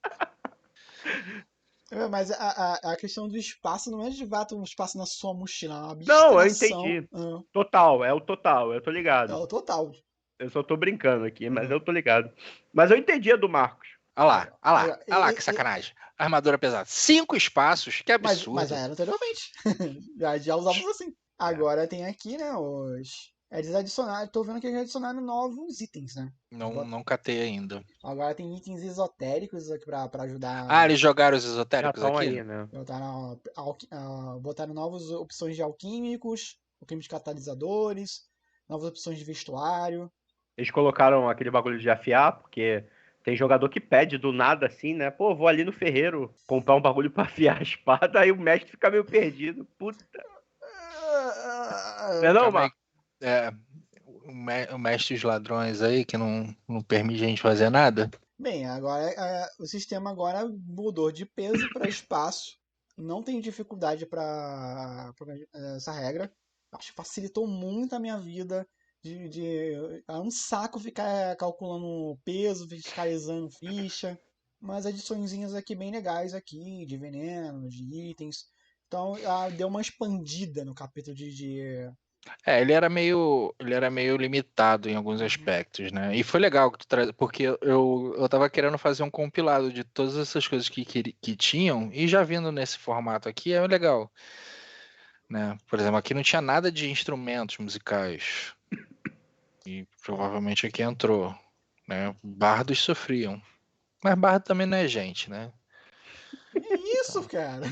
Mas a questão do espaço não é de fato um espaço na sua mochila, é uma Não, eu abstração. entendi. Total, é o total, eu tô É ligado. o total. Eu só tô brincando aqui, mas Ah, eu tô ligado. Mas eu entendi a do Marcos. Olha aí, lá, olha aí, lá, olha lá, que sacanagem. Armadura pesada. 5 espaços, que mas já absurdo. era anteriormente. já usávamos assim. É, Agora tem aqui, né, os. Eles adicionaram, tô vendo que eles adicionaram novos itens, né? não catei ainda. Agora tem itens esotéricos aqui pra Ah, ajudar. eles jogaram os Já esotéricos estão aqui? aí, né? Botaram novas opções de alquímicos catalisadores, novas opções de vestuário. Eles colocaram aquele bagulho de afiar, porque tem jogador que pede do nada assim, né? Pô, vou ali no ferreiro comprar um bagulho pra afiar a espada, aí o mestre fica meio perdido. Puta. Não é não, Calma aí. Marco? O mestre dos ladrões aí, que não permite a gente fazer nada. Bem, agora o sistema agora mudou de peso para espaço. Não tem dificuldade para essa regra. Acho que facilitou muito a minha vida. É um saco ficar calculando peso, fiscalizando ficha. Mas adiçõezinhas aqui bem legais aqui, de veneno, de itens. Então deu uma expandida no capítulo Ele era meio limitado em alguns aspectos, né? E foi legal que tu porque eu tava querendo fazer um compilado de todas essas coisas que tinham, e já vindo nesse formato aqui é legal, né? Por exemplo, aqui não tinha nada de instrumentos musicais. E provavelmente aqui entrou, né? Bardos sofriam. Mas bardo também não é gente, né? É isso, cara.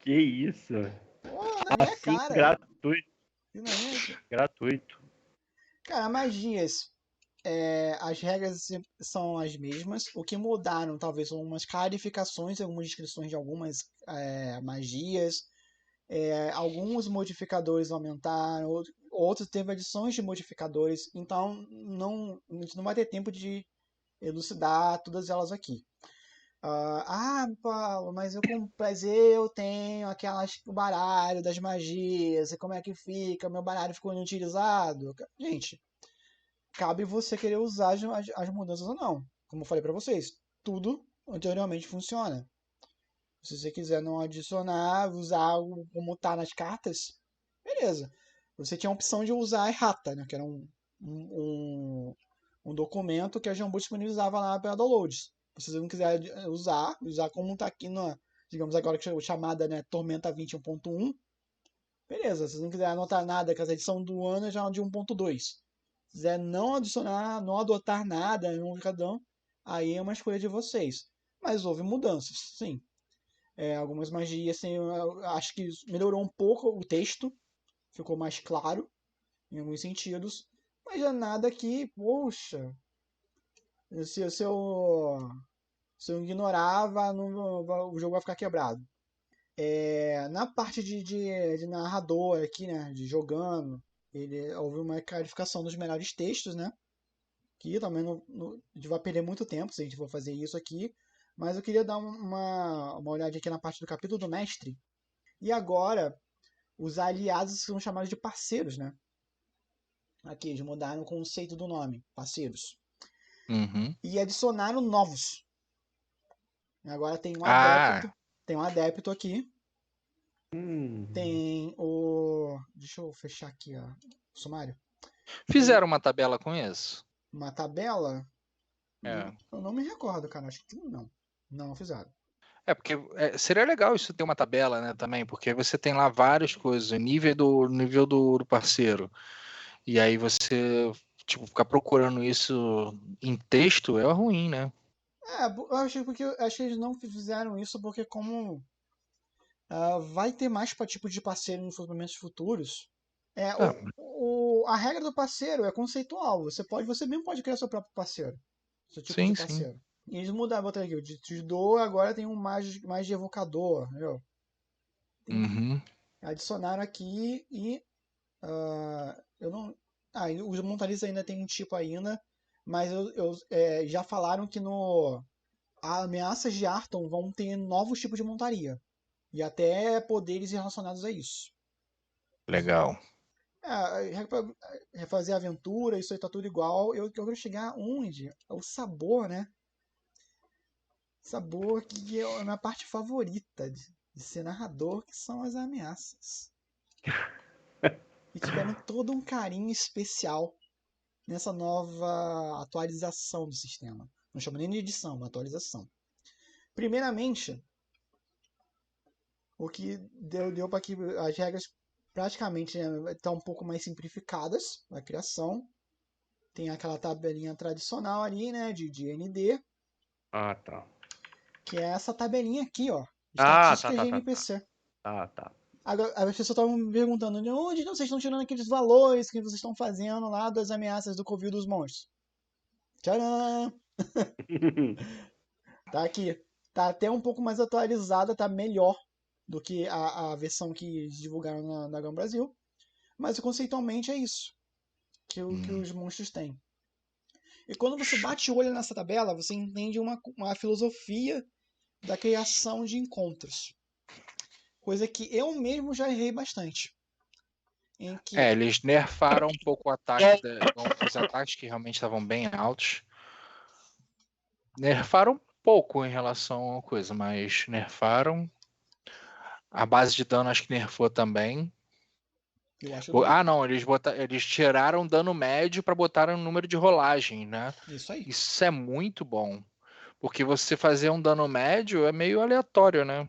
Que isso? Pô, na minha Assim, cara. gratuito. E na minha... Gratuito. Cara, magias. As regras são as mesmas. O que mudaram, talvez, são algumas clarificações, algumas descrições de algumas magias. Alguns modificadores aumentaram, outros teve adições de modificadores. Então, a gente não vai ter tempo de elucidar todas elas aqui. Paulo, mas eu tenho o baralho das magias, e como é que fica? Meu baralho ficou inutilizado. Gente, cabe você querer usar as mudanças ou não. Como eu falei para vocês, tudo anteriormente funciona. Se você quiser não adicionar, usar como tá nas cartas, beleza. Você tinha a opção de usar a errata, né? Que era um documento que a Jambu disponibilizava lá para downloads. Se você não quiser usar como está aqui na, digamos agora que é chamada, né, Tormenta 21.1, beleza. Se você não quiser anotar nada, que essa edição do ano é já de 1.2. Se quiser não adicionar, não adotar nada no mercadão, aí é uma escolha de vocês. Mas houve mudanças, sim. Algumas magias, assim, eu acho que melhorou um pouco o texto, ficou mais claro em alguns sentidos, mas já nada que, poxa, se eu ignorar, o jogo vai ficar quebrado. Na parte de narrador aqui, né, de jogando, houve uma clarificação dos melhores textos, né, que também a gente vai perder muito tempo se a gente for fazer isso aqui, mas eu queria dar uma olhada aqui na parte do capítulo do mestre. E agora, os aliados são chamados de parceiros, né? Aqui, eles mudaram o conceito do nome, parceiros. Uhum. E adicionaram novos. Agora tem um Ah, adepto. Tem um adepto aqui. Tem o... Deixa eu fechar aqui ó, o sumário. fizeram uma tabela com isso? Uma tabela. É. Eu não me recordo, cara. Acho que não. Não fizeram. Porque seria legal isso ter uma tabela, né, também, porque você tem lá várias coisas, o nível do parceiro. E aí você, tipo, ficar procurando isso em texto é ruim, né? Eu acho que eles não fizeram isso porque como vai ter mais tipo de parceiro em movimentos futuros. Ah, A regra do parceiro é conceitual. Você mesmo pode criar seu próprio parceiro. Seu tipo de sim, sim. parceiro. E eles mudaram, botaram aqui, o de Tudor agora tem um mais de evocador, entendeu? Uhum. Adicionaram aqui e eu não. E os montaristas ainda tem um tipo ainda, mas já falaram que no ameaças de Arton vão ter novos tipos de montaria. E até poderes relacionados a isso. Legal. Refazer a aventura, isso aí tá tudo igual. Eu quero chegar onde? O sabor, né? Sabor que é a minha parte favorita de ser narrador, que são as ameaças. E tiveram todo um carinho especial nessa nova atualização do sistema. Não chama nem de edição, uma atualização. Primeiramente, o que deu para que as regras praticamente estão um pouco mais simplificadas a criação. Tem aquela tabelinha tradicional ali, né, de ND. Ah, tá. Que é essa tabelinha aqui, ó. Tá. Estatísticas de NPC. Tá. Agora, as pessoas estavam me perguntando de onde vocês estão tirando aqueles valores que vocês estão fazendo lá das ameaças do Covil dos Monstros. Tcharam! Tá aqui. Tá até um pouco mais atualizada, tá melhor do que a versão que divulgaram na Gama Brasil. Mas conceitualmente é isso que os monstros têm. E quando você bate o olho nessa tabela, você entende uma filosofia da criação de encontros. Coisa que eu mesmo já errei bastante. Em que Eles nerfaram um pouco o ataque, os ataques que realmente estavam bem altos. Nerfaram pouco em relação a coisa, mas nerfaram. A base de dano acho que nerfou também. eu acho Não, eles tiraram dano médio para botar um número de rolagem, né? isso aí. Isso é muito bom. Porque você fazer um dano médio é meio aleatório, né?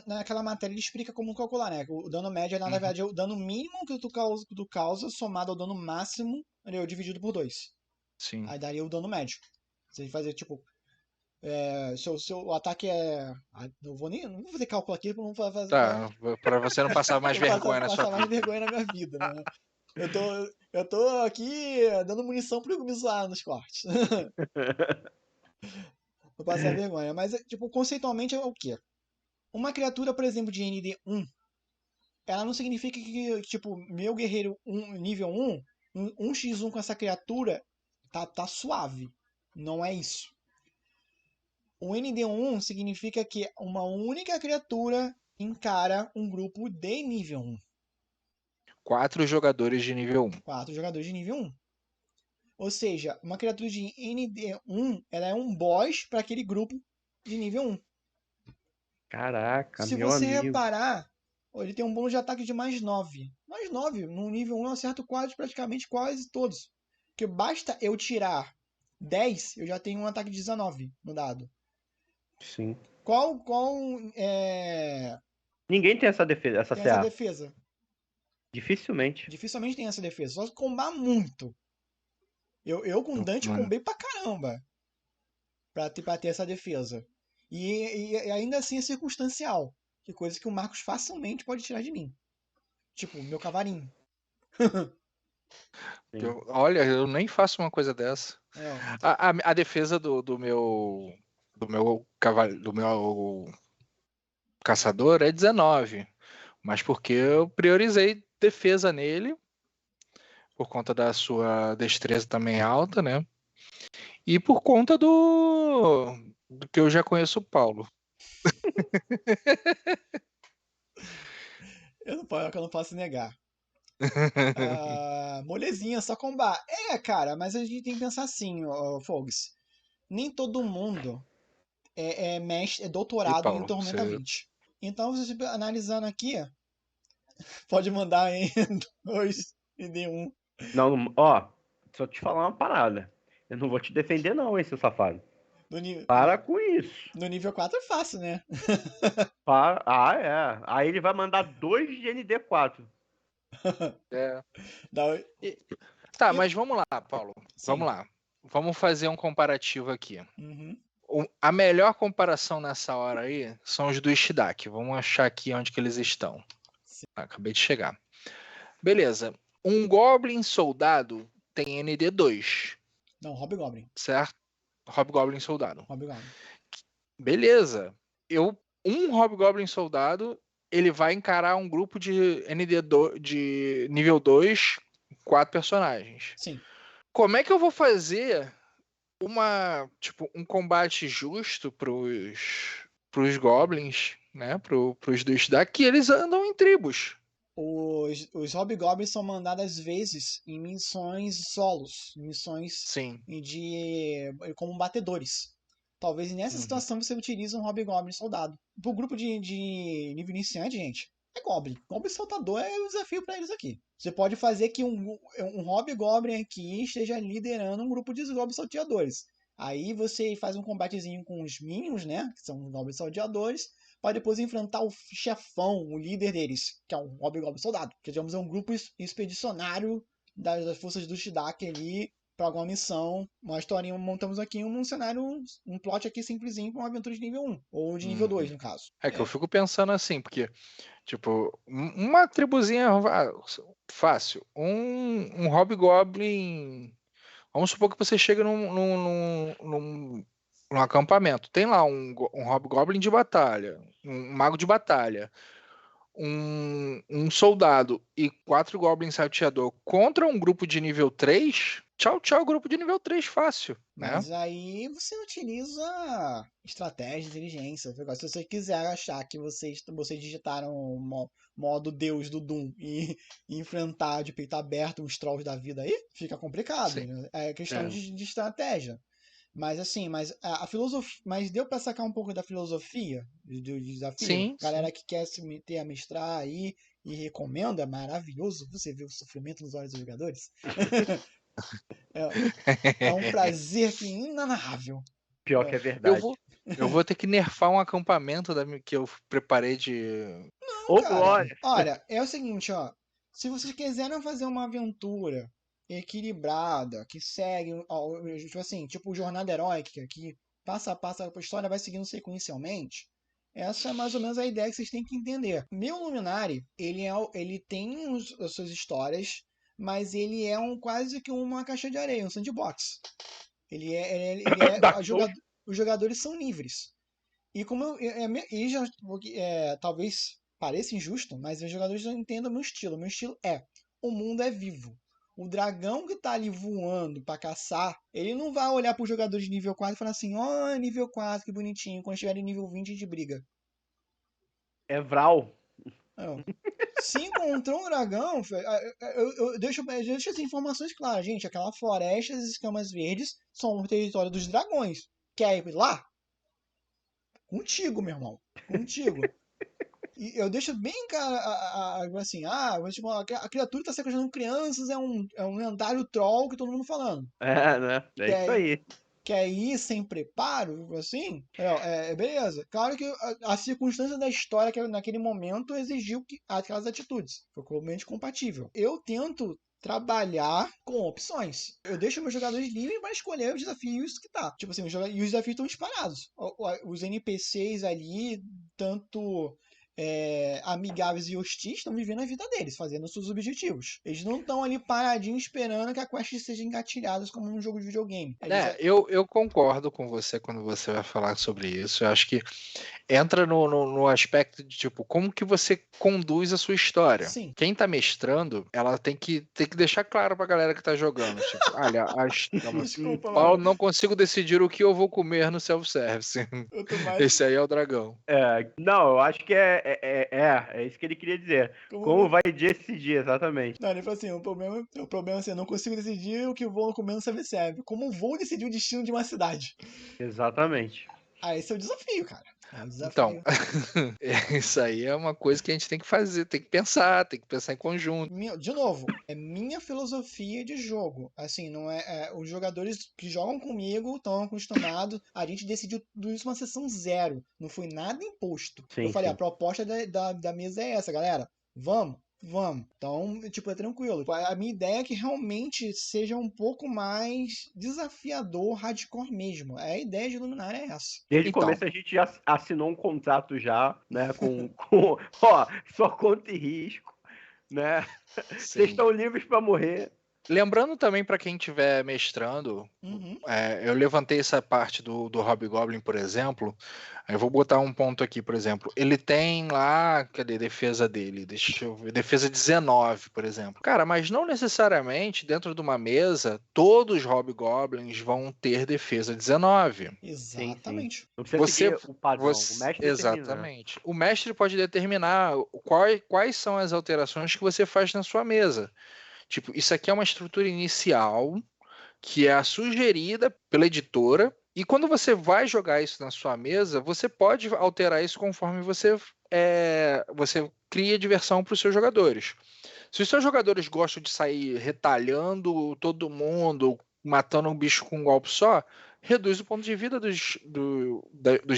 Naquela matéria ele explica como calcular, né? O dano médio é, na verdade, é o dano mínimo que tu causa somado ao dano máximo, entendeu? Dividido por 2. Sim. Aí daria o dano médio. Você fazer, tipo... seu ataque é... não vou fazer cálculo aqui pra não fazer... Tá, pra você não passar mais vergonha na sua passar mais vida. vergonha na minha vida, né? Eu tô aqui dando munição pro me zoar nos cortes. Vou passar vergonha. Mas, tipo, conceitualmente é o quê? Uma criatura, por exemplo, de ND1, ela não significa que, tipo, meu guerreiro nível 1, 1x1 com essa criatura, tá suave. Não é isso. O ND1 significa que uma única criatura encara um grupo de nível 1. 4 jogadores de nível 1. 4 jogadores de nível 1. Ou seja, uma criatura de ND1, ela é um boss para aquele grupo de nível 1. Caraca, Se meu você amigo. reparar, ele tem um bônus de ataque de mais 9. Mais 9. No nível 1 eu acerto praticamente quase todos. Porque basta eu tirar 10, eu já tenho um ataque de 19 no dado. Sim. Qual Ninguém tem essa defesa, essa tem CA. essa defesa? Dificilmente. Dificilmente tem essa defesa. Só se combar muito. Eu com Dante combei pra caramba. Pra ter essa defesa. E ainda assim é circunstancial. Que coisa que o Marcos facilmente pode tirar de mim. Tipo, meu cavalinho. Olha, eu nem faço uma coisa dessa. A defesa do meu caçador é 19. Mas porque eu priorizei defesa nele. Por conta da sua destreza também alta, né? E por conta do que eu já conheço o Paulo. Eu não posso negar. Molezinha, só combar. Cara, mas a gente tem que pensar assim, Fogs. Nem todo mundo é mestre, é doutorado em Paulo, Tormenta você... 20. Então, você analisando aqui, pode mandar em 2 e D1. Não, ó, só te falar uma parada. Eu não vou te defender não, hein, seu safado. Para com isso. No nível 4 é fácil, né? É. Aí ele vai mandar 2 de ND4. Tá, mas vamos lá, Paulo. Sim. Vamos lá. Vamos fazer um comparativo aqui. Uhum. A melhor comparação nessa hora aí são os do Ishidaki. Vamos achar aqui onde que eles estão. Acabei de chegar. Beleza. Um Goblin soldado tem ND2. Não, Hobgoblin. Certo? Hobgoblin soldado. Hobgoblin. Beleza. Um Hobgoblin soldado, ele vai encarar um grupo de ND2, de nível 2, 4 personagens. Sim. Como é que eu vou fazer um combate justo pros goblins, né? Pros do Ishidaki, que eles andam em tribos. Os Hobgoblins são mandados às vezes em missões solos, Sim. Como batedores. Talvez nessa situação você utilize um Hobgoblin soldado. Pro grupo de nível iniciante, gente, é Goblin. Goblin saltador é o desafio para eles aqui. Você pode fazer que um Hobgoblin aqui esteja liderando um grupo de Goblins salteadores. Aí você faz um combatezinho com os Minions, né? Que são os Goblins salteadores. Para depois enfrentar o chefão, o líder deles, que é um Hobgoblin soldado. Que digamos é um grupo expedicionário das forças do Ishidaki ali para alguma missão, uma historinha, montamos aqui um cenário, um plot aqui simplesinho com uma aventura de nível 1, ou de nível 2 no caso. É que eu fico pensando assim, porque tipo, uma tribuzinha fácil, um Hobgoblin, vamos supor que você chega num acampamento, tem lá um Hobgoblin de batalha, um mago de batalha, um soldado e 4 goblins salteador contra um grupo de nível 3, tchau, grupo de nível 3 fácil, né? Mas aí você utiliza estratégia, inteligência. Se você quiser achar que vocês digitaram o modo Deus do Doom e enfrentar de peito aberto uns trolls da vida aí, fica complicado. Sim. Né? É questão de estratégia. Mas assim, a filosofia. Mas deu pra sacar um pouco da filosofia do desafio? Sim, Galera sim. que quer se meter a mestrar aí e recomenda, é maravilhoso. Você vê o sofrimento nos olhos dos jogadores. É um prazer que inenarrável. Pior que é verdade. Eu vou ter que nerfar um acampamento que eu preparei de... Não, Ô, cara. glória! Olha, é o seguinte, ó. Se vocês quiserem fazer uma aventura equilibrada, que segue, ó, tipo assim, tipo jornada heróica, que passo a passo a história vai seguindo sequencialmente, essa é mais ou menos a ideia que vocês têm que entender. Meu Luminari, ele tem as suas histórias, mas ele é quase que uma caixa de areia, um sandbox. Os jogadores são livres. E como talvez pareça injusto, mas os jogadores não entendam o meu estilo. Meu estilo o mundo é vivo. O dragão que tá ali voando pra caçar, ele não vai olhar pro jogador de nível 4 e falar assim, ó, nível 4, que bonitinho, quando estiver em nível 20 a gente briga. É Vral. Não. Se encontrou um dragão, eu deixo essas informações claras, gente. Aquela floresta, as escamas verdes são o território dos dragões. Quer ir lá? Contigo, meu irmão. Contigo. E eu deixo bem assim, tipo, a criatura tá sequestrando crianças, é um lendário troll que todo mundo falando. É, né? É isso aí. Quer ir sem preparo, assim, beleza. Claro que a circunstância da história que naquele momento exigiu aquelas atitudes. Foi completamente compatível. Eu tento trabalhar com opções. Eu deixo meus jogadores livres para escolher os desafios que tá. Tipo assim, e os desafios estão disparados. Os NPCs ali, tanto amigáveis e hostis, estão vivendo a vida deles, fazendo seus objetivos. Eles não estão ali paradinhos esperando que a quest seja engatilhada como num jogo de videogame. Eu concordo com você quando você vai falar sobre isso. Eu acho que entra no aspecto de, tipo, como que você conduz a sua história. Sim. Quem tá mestrando, ela tem que deixar claro pra galera que tá jogando. Tipo, olha, Desculpa, Paulo, mano. não consigo decidir o que eu vou comer no self-service. Esse aí é o dragão. Não, eu acho que é isso que ele queria dizer. Como vai decidir, exatamente. Não, ele falou assim, o problema é assim, eu não consigo decidir o que eu vou comer no self-serve. Como vou decidir o destino de uma cidade? Exatamente. Esse é o desafio, cara. É um desafio. Então, isso aí é uma coisa que a gente tem que fazer, tem que pensar em conjunto. De novo, é minha filosofia de jogo. Assim, não os jogadores que jogam comigo estão acostumados. A gente decidiu tudo isso numa sessão 0. Não foi nada imposto. Sim, eu falei, sim. a proposta da mesa é essa, galera. Vamos. Então, tipo, é tranquilo. A minha ideia é que realmente seja um pouco mais desafiador, hardcore mesmo. A ideia de Luminária é essa. Desde o começo a gente já assinou um contrato já, né, com ó, só conta e risco, né? Vocês estão livres para morrer. Lembrando também para quem estiver mestrando, eu levantei essa parte do Hobgoblin, por exemplo. Eu vou botar um ponto aqui, por exemplo. Ele tem lá, cadê a defesa dele? Deixa eu ver, defesa 19, por exemplo. Cara, mas não necessariamente dentro de uma mesa todos os Hobgoblins vão ter defesa 19. Exatamente. Sim. Não precisa seguir o padrão. O mestre exatamente. O mestre pode determinar quais são as alterações que você faz na sua mesa. Tipo, isso aqui é uma estrutura inicial que é sugerida pela editora, e quando você vai jogar isso na sua mesa, você pode alterar isso conforme você cria diversão para os seus jogadores. Se os seus jogadores gostam de sair retalhando todo mundo, matando um bicho com um golpe só, reduz o ponto de vida dos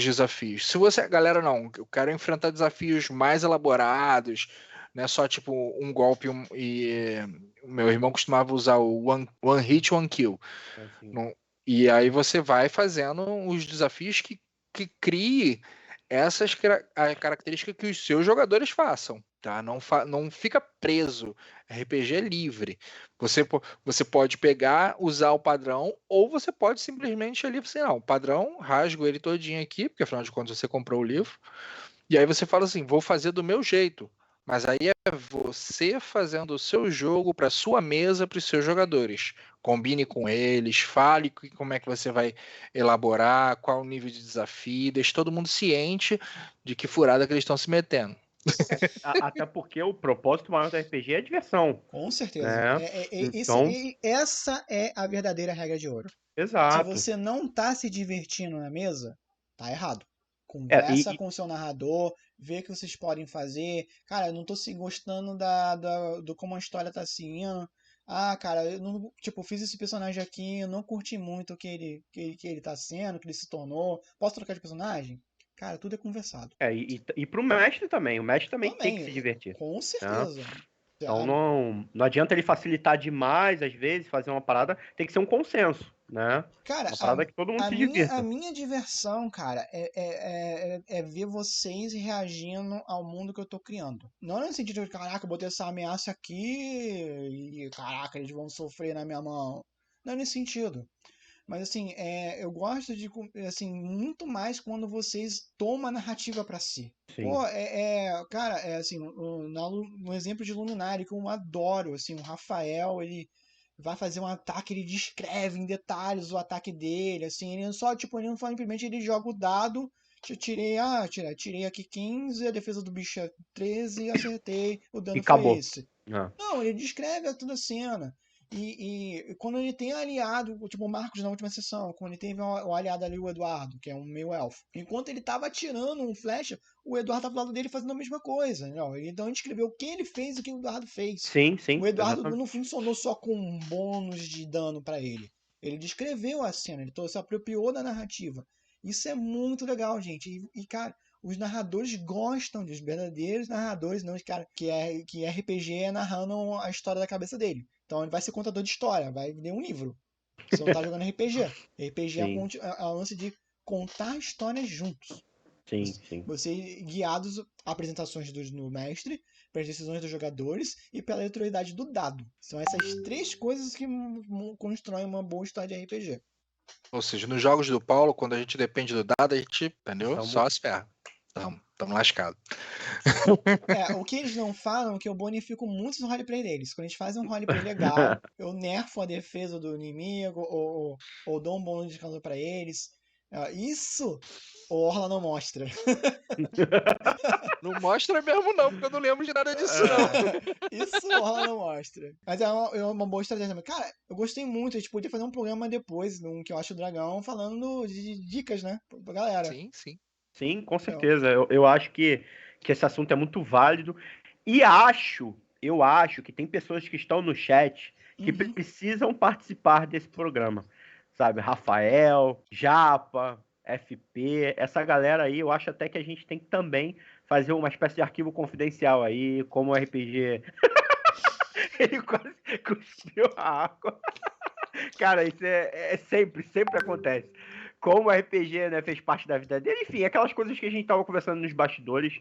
desafios. Se a galera não, eu quero enfrentar desafios mais elaborados, não é só tipo um golpe e meu irmão costumava usar o one hit, one kill. E aí você vai fazendo os desafios que crie essas características que os seus jogadores façam. Tá? Não fica preso. RPG é livre. Você pode pegar, usar o padrão, ou você pode simplesmente ali, assim, não, o padrão, rasgo ele todinho aqui, porque afinal de contas você comprou o livro, e aí você fala assim, vou fazer do meu jeito. Mas aí é você fazendo o seu jogo para sua mesa, para os seus jogadores. Combine com eles, fale como é que você vai elaborar, qual o nível de desafio, deixe todo mundo ciente de que furada que eles estão se metendo. Até porque o propósito maior do RPG é a diversão, Com certeza. né? Então, Essa é a verdadeira regra de ouro. Se exato. você não tá se divertindo na mesa, tá errado. É, Conversa com o seu narrador, vê o que vocês podem fazer. Cara, eu não tô gostando do como a história tá seguindo. Ah, cara, eu não, tipo, fiz esse personagem aqui, eu não curti muito o que ele tá sendo, o que ele se tornou. Posso trocar de personagem? Cara, tudo é conversado. E pro mestre também. O mestre também tem que se Também, divertir, com né? certeza. Então não adianta ele facilitar demais, às vezes, fazer uma parada. Tem que ser um consenso, né? Cara, Uma parada que todo mundo se a divirta. minha diversão, cara, é ver vocês reagindo ao mundo que eu tô criando. Não no sentido de, caraca, eu botei essa ameaça aqui e, caraca, eles vão sofrer na minha mão. Não é nesse sentido. Mas, assim, eu gosto de, assim, muito mais quando vocês tomam a narrativa pra si. Sim. Pô, cara, assim, no exemplo de Luminário, que eu adoro, assim, o Rafael, ele vai fazer um ataque, ele descreve em detalhes o ataque dele, assim, ele só, tipo, ele não fala simplesmente, ele joga o dado, tirei aqui 15, a defesa do bicho é 13, acertei, o E dano foi acabou. esse. Ah. Não, ele descreve toda a cena. E quando ele tem aliado, tipo o Marcos na última sessão, quando ele teve o aliado ali, o Eduardo, que é um meio elfo. Enquanto ele tava atirando um flecha, o Eduardo tava do lado dele fazendo a mesma coisa. Não, então a gente escreveu o que ele fez e o que o Eduardo fez. Sim, O Eduardo exatamente. não funcionou só com um bônus de dano pra ele. Ele descreveu a cena, ele se apropriou da narrativa. Isso é muito legal, gente. Cara, os narradores gostam dos verdadeiros narradores, não os caras que RPG é narrando a história da cabeça dele. Então ele vai ser contador de história, vai ler um livro. Você não tá jogando RPG. RPG é o lance de contar histórias juntos. Sim. Você guiados apresentações do mestre, pelas decisões dos jogadores e pela autoridade do dado. São essas três coisas que constroem uma boa história de RPG. Ou seja, nos jogos do Paulo, quando a gente depende do dado, a gente, entendeu? Só se ferra. Tamo lascado. O que eles não falam é que eu bonifico muito no roleplay deles. Quando a gente faz um roleplay legal, eu nerfo a defesa do inimigo, ou dou um bônus de descanso pra eles. Isso o Orla não mostra. Não mostra mesmo não, porque eu não lembro de nada disso não. Isso o Orla não mostra. Mas é uma boa estratégia também. Cara, eu gostei muito. A gente podia fazer um programa depois, num que eu acho o Dragão, falando de dicas, né? Pra galera. Sim. Sim, com certeza. Eu acho que esse assunto é muito válido. E eu acho que tem pessoas que estão no chat que precisam participar desse programa. Sabe? Rafael, Japa, FP, essa galera aí, eu acho até que a gente tem que também fazer uma espécie de arquivo confidencial aí, como o RPG. Ele quase cuspiu a água. Cara, isso sempre acontece. Como o RPG, né, fez parte da vida dele, enfim, aquelas coisas que a gente tava conversando nos bastidores.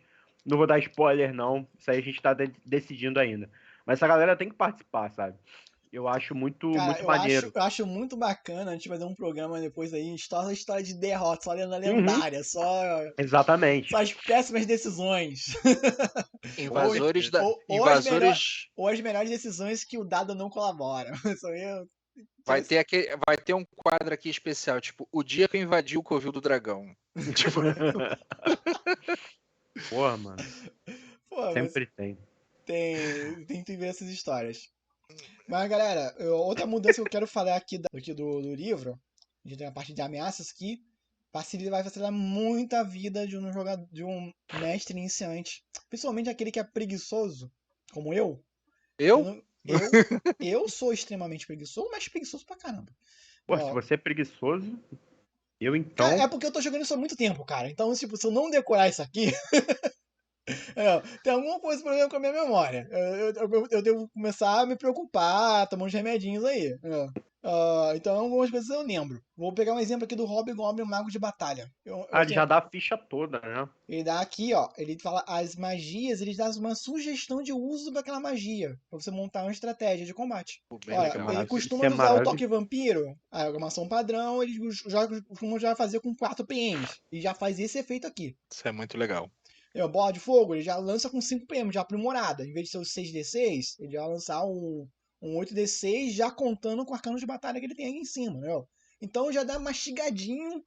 Não vou dar spoiler, não. Isso aí a gente tá decidindo ainda. Mas essa galera tem que participar, sabe? Eu acho muito maneiro. Eu acho muito bacana a gente fazer um programa depois aí, história de derrota, só lenda lendária, só. Exatamente. Só as péssimas decisões. Invasores ou as melhores decisões que o dado não colabora. Vai ter um quadro aqui especial, tipo, o dia que eu invadi o covil do dragão. Tipo... Porra, mano. Sempre tem. Tem que ver essas histórias. Mas, galera, outra mudança que eu quero falar aqui do livro, a gente tem a parte de ameaças que vai facilitar muito a vida de um jogador, de um mestre iniciante. Principalmente aquele que é preguiçoso, como eu. Eu sou extremamente preguiçoso, mas preguiçoso pra caramba. Pô, se você é preguiçoso, eu então... É porque eu tô jogando isso há muito tempo, cara. Então, tipo, se eu não decorar isso aqui... tem alguma coisa problema com a minha memória. Eu devo começar a me preocupar, tomar uns remedinhos aí. Então, algumas coisas eu lembro. Vou pegar um exemplo aqui do Hobgoblin Mago de Batalha. Ele já dá a ficha toda, né? Ele dá aqui, ó. Ele fala as magias, ele dá uma sugestão de uso daquela magia. Pra você montar uma estratégia de combate. Olha, ele costuma usar o toque vampiro, a armação padrão, ele costuma já fazer com 4 PMs. E já faz esse efeito aqui. Isso é muito legal. Bola de fogo, ele já lança com 5 PM, já aprimorada. Em vez de ser o 6d6, ele vai lançar um 8d6 já contando com o arcano de batalha que ele tem aí em cima, né? Então já dá mastigadinho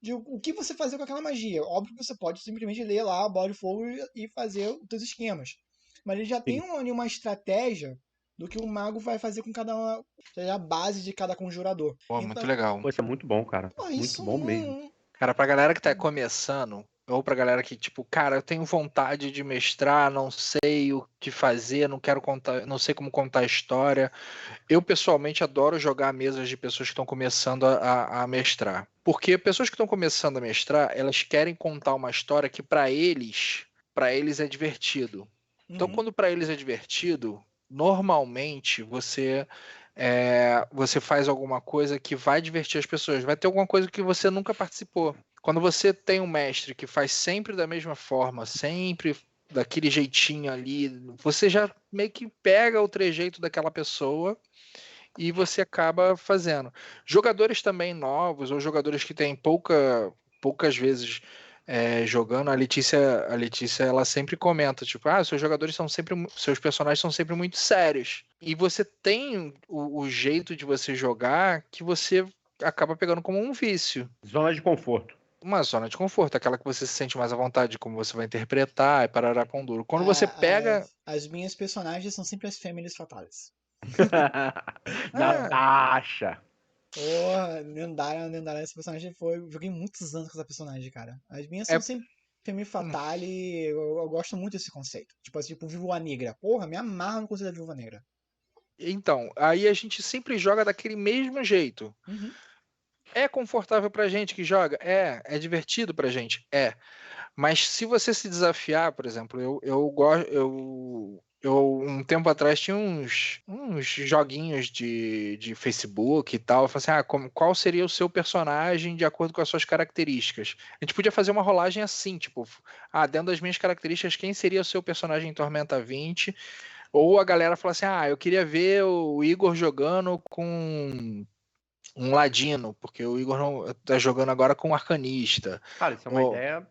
de o que você fazer com aquela magia. Óbvio que você pode simplesmente ler lá a bola de fogo e fazer os seus esquemas. Mas ele já tem uma estratégia do que o mago vai fazer com cada uma, seja a base de cada conjurador. Pô, Então, muito legal. Pô, isso é muito bom, cara. Muito isso bom mesmo. Cara, pra galera que tá começando, ou pra galera que, tipo, cara, eu tenho vontade de mestrar, não sei o que fazer, não quero contar, não sei como contar a história. Eu, pessoalmente, adoro jogar mesas de pessoas que estão começando a mestrar. Porque pessoas que estão começando a mestrar, elas querem contar uma história que pra eles é divertido. Então, quando pra eles é divertido, normalmente você faz alguma coisa que vai divertir as pessoas. Vai ter alguma coisa que você nunca participou. Quando você tem um mestre que faz sempre da mesma forma, sempre daquele jeitinho ali, você já meio que pega o trejeito daquela pessoa e você acaba fazendo. Jogadores também novos, ou jogadores que têm poucas vezes jogando, a Letícia ela sempre comenta, tipo, seus personagens são sempre muito sérios. E você tem o jeito de você jogar que você acaba pegando como um vício. Zona de conforto. Uma zona de conforto, aquela que você se sente mais à vontade de como você vai interpretar e parará pão duro. Quando você pega... As minhas personagens são sempre as Fêmeas Fatales. Natasha. Porra, lendária, essa personagem foi. Eu joguei muitos anos com essa personagem, cara. As minhas são sempre Femme Fatale. Eu gosto muito desse conceito. Tipo assim, tipo Viúva Negra. Porra, me amarro no conceito da Viúva Negra. Então, aí a gente sempre joga daquele mesmo jeito. Uhum. É confortável pra gente que joga? É divertido pra gente? É. Mas se você se desafiar, por exemplo, eu um tempo atrás tinha uns joguinhos de Facebook e tal. Eu falei assim, qual seria o seu personagem de acordo com as suas características? A gente podia fazer uma rolagem assim, tipo, dentro das minhas características, quem seria o seu personagem em Tormenta 20? Ou a galera fala assim, eu queria ver o Igor jogando com um ladino, porque o Igor não tá jogando agora com um arcanista. Cara, isso é uma ideia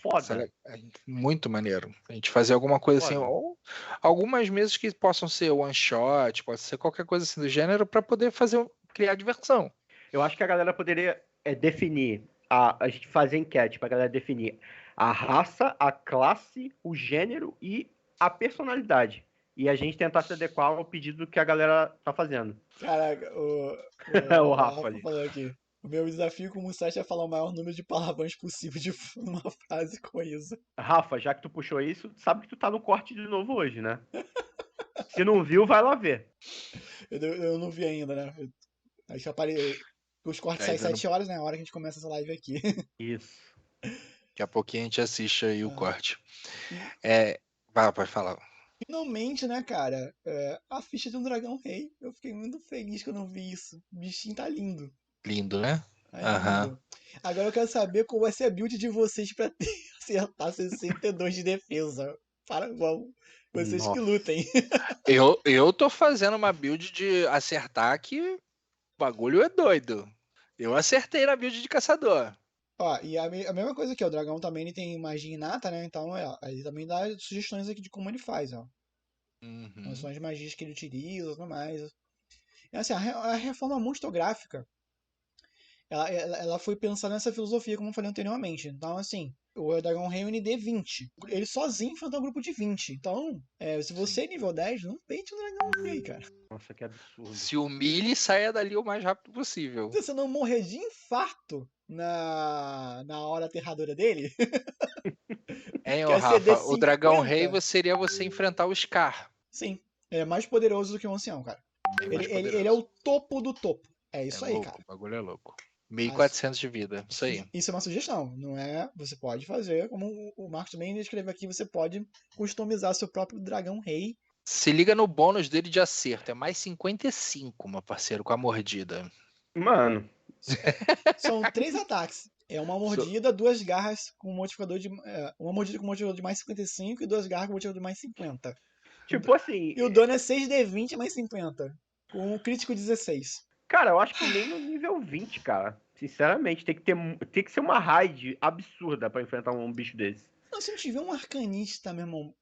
foda. Muito maneiro. A gente fazer alguma coisa assim, ou algumas mesas que possam ser one shot, pode ser qualquer coisa assim do gênero, para poder criar diversão. Eu acho que a galera poderia definir, a gente fazer enquete pra galera definir a raça, a classe, o gênero e a personalidade. E a gente tentar se adequar ao pedido que a galera tá fazendo. Caraca, O Rafa ali. falou aqui. O meu desafio com o Musashi é falar o maior número de palavrões possível numa frase coesa. Rafa, já que tu puxou isso, sabe que tu tá no corte de novo hoje, né? Se não viu, vai lá ver. Eu não vi ainda, né? Acho que aparei. Os cortes saem 7 horas, né? A hora que a gente começa essa live aqui. Isso. Daqui a pouquinho a gente assiste aí o corte. Pode falar. Finalmente, né, cara? A ficha de um dragão rei. Eu fiquei muito feliz que eu não vi isso. O bichinho tá lindo. Lindo, né? Lindo. Agora eu quero saber qual vai ser a build de vocês pra acertar 62 de defesa. Vocês que lutem. Eu tô fazendo uma build de acertar que o bagulho é doido. Eu acertei na build de caçador. Ó, e a mesma coisa aqui, o dragão também ele tem magia inata, né? Então, ele também dá sugestões aqui de como ele faz, ó. Quais são as magias que ele utiliza e tudo mais. E assim, a reforma monstrográfica, ela foi pensada nessa filosofia, como eu falei anteriormente. Então, assim, o Dragão Rei é um ND 20. Ele sozinho enfrenta um grupo de 20. Então, se você é nível 10, não peite o Dragão Rei, cara. Nossa, que absurdo. Se humilhe e saia dali o mais rápido possível. Se você não morrer de infarto na hora aterradora dele... Rafa, o Dragão Rei seria você enfrentar o Scar. Sim, ele é mais poderoso do que o ancião, cara. Ele é o topo do topo. É isso aí, louco, cara. O bagulho é louco. 1400 de vida, isso aí. Isso é uma sugestão, não é? Você pode fazer, como o Marcos também escreveu aqui, você pode customizar seu próprio dragão rei. Se liga no bônus dele de acerto, é mais 55, meu parceiro, com a mordida. Mano. São 3 ataques. É uma mordida, 2 garras com modificador de... uma mordida com modificador de mais 55 e 2 garras com modificador de mais 50. Tipo assim... E o dano é 6d20 mais 50. Com um crítico 16. Cara, eu acho que nem no nível 20, cara. Sinceramente, tem que ser uma raid absurda pra enfrentar um bicho desse. Não, se a gente tiver um arcanista, meu irmão,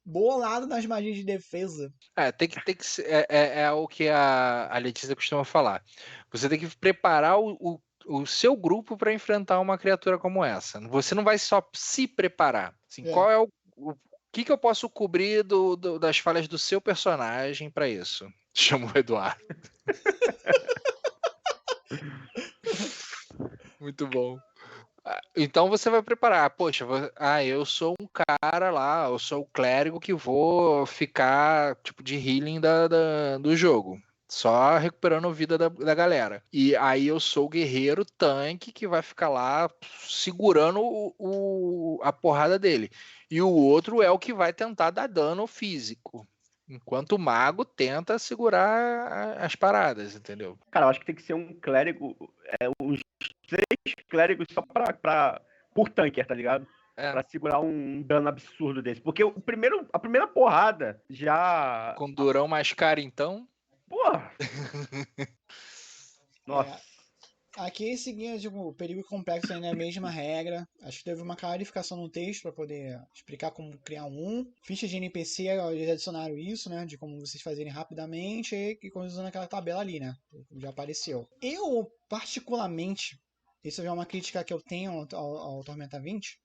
bolado nas magias de defesa. Tem que ser, é o que a Letícia costuma falar. Você tem que preparar o seu grupo para enfrentar uma criatura como essa. Você não vai só se preparar. Assim, É. qual é o que eu posso cobrir das falhas do seu personagem para isso? Chama o Eduardo. Muito bom. Então você vai preparar. Poxa, eu sou um cara lá, eu sou o clérigo que vou ficar tipo de healing do jogo. Só recuperando a vida da galera. E aí eu sou o guerreiro tanque que vai ficar lá segurando a porrada dele. E o outro é o que vai tentar dar dano físico. Enquanto o mago tenta segurar as paradas, entendeu? Cara, eu acho que tem que ser um clérigo, uns 3 clérigos só por tanker, tá ligado? Pra segurar um dano absurdo desse. Porque a primeira porrada já... Com durão mais caro, então? Porra! Nossa. Aqui seguindo, tipo, perigo complexo ainda é a mesma regra. Acho que teve uma clarificação no texto para poder explicar como criar um. Ficha de NPC, eles adicionaram isso, né? De como vocês fazerem rapidamente e usando aquela tabela ali, né? Já apareceu. Eu, particularmente, isso já é uma crítica que eu tenho ao Tormenta 20.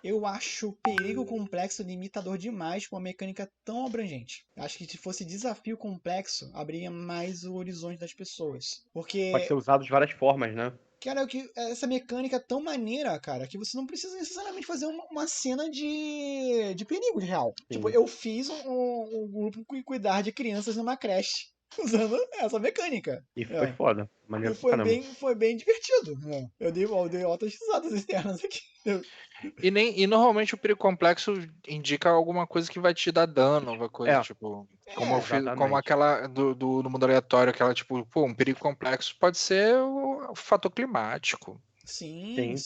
Eu acho o perigo complexo limitador demais com uma mecânica tão abrangente. Acho que se fosse desafio complexo, abriria mais o horizonte das pessoas. Porque Pode ser usado de várias formas, né? cara, essa mecânica é tão maneira, cara, que você não precisa necessariamente fazer uma cena de perigo de real. Sim. Tipo, eu fiz um grupo cuidar de crianças numa creche usando essa mecânica. E foi foda. Maneiro E pra caramba. foi bem divertido. Eu dei altas risadas externas aqui. E normalmente o perigo complexo indica alguma coisa que vai te dar dano, uma coisa tipo. Como eu fiz, como aquela do mundo aleatório, aquela tipo, pô, um perigo complexo pode ser o fator climático. Sim.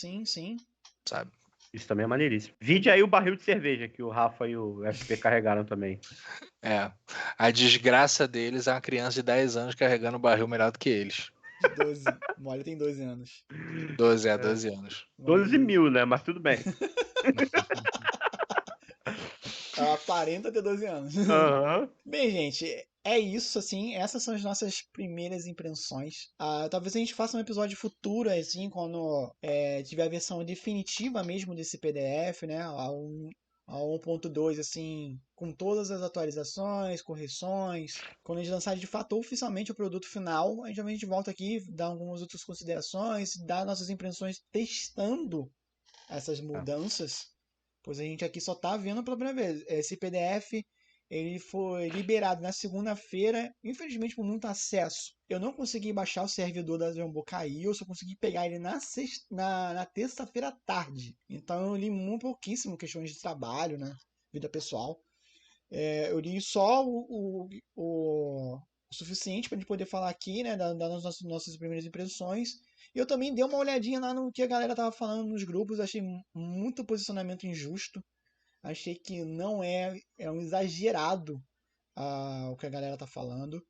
Sabe? Isso também é maneiríssimo. Vide aí o barril de cerveja que o Rafa e o FP carregaram também. A desgraça deles é uma criança de 10 anos carregando o barril melhor do que eles. 12. Molly tem 12 anos. 12 anos. 12 mil, né? Mas tudo bem. Ela aparenta ter 12 anos. Uhum. Bem, gente, é isso, assim. Essas são as nossas primeiras impressões. Talvez a gente faça um episódio futuro, assim, quando tiver a versão definitiva mesmo desse PDF, né? A 1.2, assim, com todas as atualizações, correções. Quando a gente lançar de fato oficialmente o produto final, a gente volta aqui, dá algumas outras considerações, dá nossas impressões testando essas mudanças. Pois a gente aqui só tá vendo pela primeira vez. Esse PDF ele foi liberado na segunda-feira, infelizmente por muito acesso. Eu não consegui baixar o servidor da Jambocaí, eu só consegui pegar ele na terça-feira à tarde. Então eu li muito pouquíssimo questões de trabalho, né? Vida pessoal. Eu li só o suficiente para a gente poder falar aqui, né? Das nossas primeiras impressões. E eu também dei uma olhadinha lá no que a galera tava falando nos grupos, achei muito posicionamento injusto. Achei que não é um exagerado o que a galera tá falando.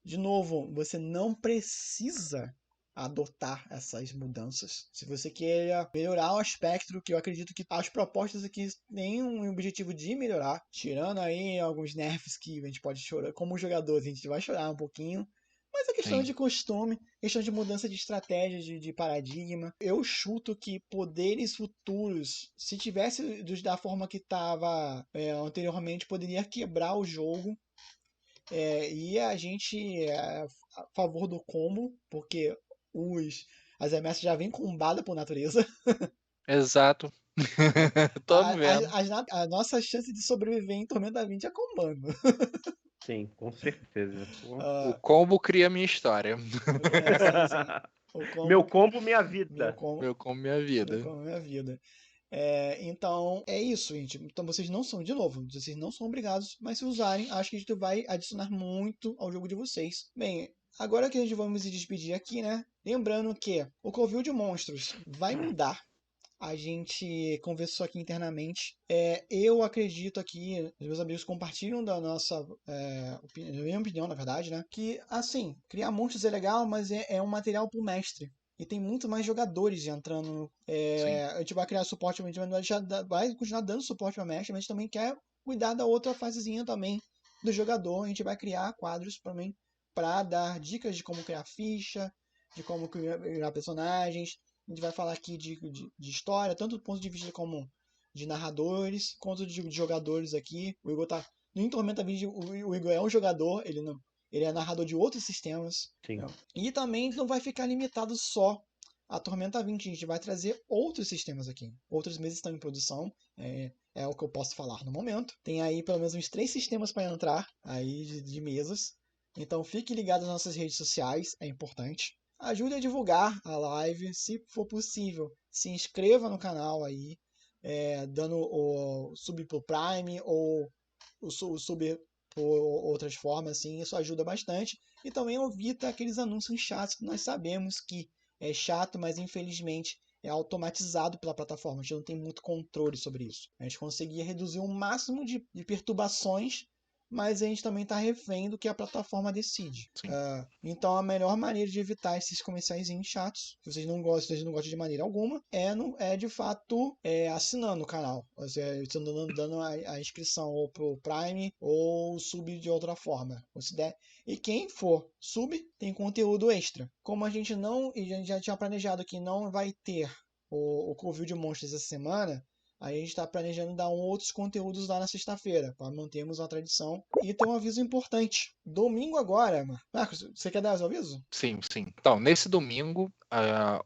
De novo, você não precisa adotar essas mudanças. Se você quer melhorar o aspecto, que eu acredito que as propostas aqui têm um objetivo de melhorar, tirando aí alguns nerfs que a gente pode chorar, como jogador, a gente vai chorar um pouquinho. Mas é questão de costume, questão de mudança de estratégia, de paradigma. Eu chuto que poderes futuros, se tivesse da forma que estava anteriormente, poderia quebrar o jogo. E a gente é a favor do combo, porque as ameaças já vêm combada por natureza. Exato. Tô vendo. A nossa chance de sobreviver em Tormenta 20 é combando. Sim, com certeza. O combo cria minha história. Sim. Meu combo, minha vida. Meu combo, minha vida. Meu combo, minha vida. Então, é isso, gente. Então, vocês não são, de novo, vocês não são obrigados, mas se usarem, acho que a gente vai adicionar muito ao jogo de vocês. Bem, agora que a gente vamos se despedir aqui, né? Lembrando que o Covil de Monstros vai mudar. A gente conversou aqui internamente. Eu acredito aqui, os meus amigos compartilham da nossa opinião, da minha opinião, na verdade, né? Que, assim, criar monstros é legal, mas é um material pro mestre. e tem muito mais jogadores entrando. A gente vai criar suporte, a gente vai continuar dando suporte para mestre, mas a gente também quer cuidar da outra fasezinha também do jogador. A gente vai criar quadros também para dar dicas de como criar ficha, de como criar personagens. A gente vai falar aqui de história, tanto do ponto de vista como de narradores, quanto de jogadores aqui. O Igor tá no Tormenta 20, o Igor é um jogador, ele é narrador de outros sistemas. Sim. E também não vai ficar limitado só a Tormenta 20, a gente vai trazer outros sistemas aqui. Outras mesas estão em produção, é o que eu posso falar no momento. Tem aí pelo menos uns 3 sistemas para entrar aí de mesas. Então fique ligado nas nossas redes sociais, é importante. Ajude a divulgar a live, se for possível. Se inscreva no canal aí, dando o sub pro Prime ou o sub por outras formas, assim, isso ajuda bastante. E também evita aqueles anúncios chatos que nós sabemos que é chato, mas infelizmente é automatizado pela plataforma. A gente não tem muito controle sobre isso. A gente conseguia reduzir o máximo de perturbações, mas a gente também está refém do que a plataforma decide. Então a melhor maneira de evitar esses comerciais chatos, que vocês não gostam de maneira alguma, é de fato assinando o canal. Dando a inscrição ou pro Prime ou sub de outra forma. E quem for sub tem conteúdo extra. Como a gente já tinha planejado que não vai ter o Covil de Monstros essa semana, a gente está planejando dar outros conteúdos lá na sexta-feira, para mantermos a tradição. E tem um aviso importante. Domingo agora, Marcos, você quer dar os avisos? Sim. Então, nesse domingo,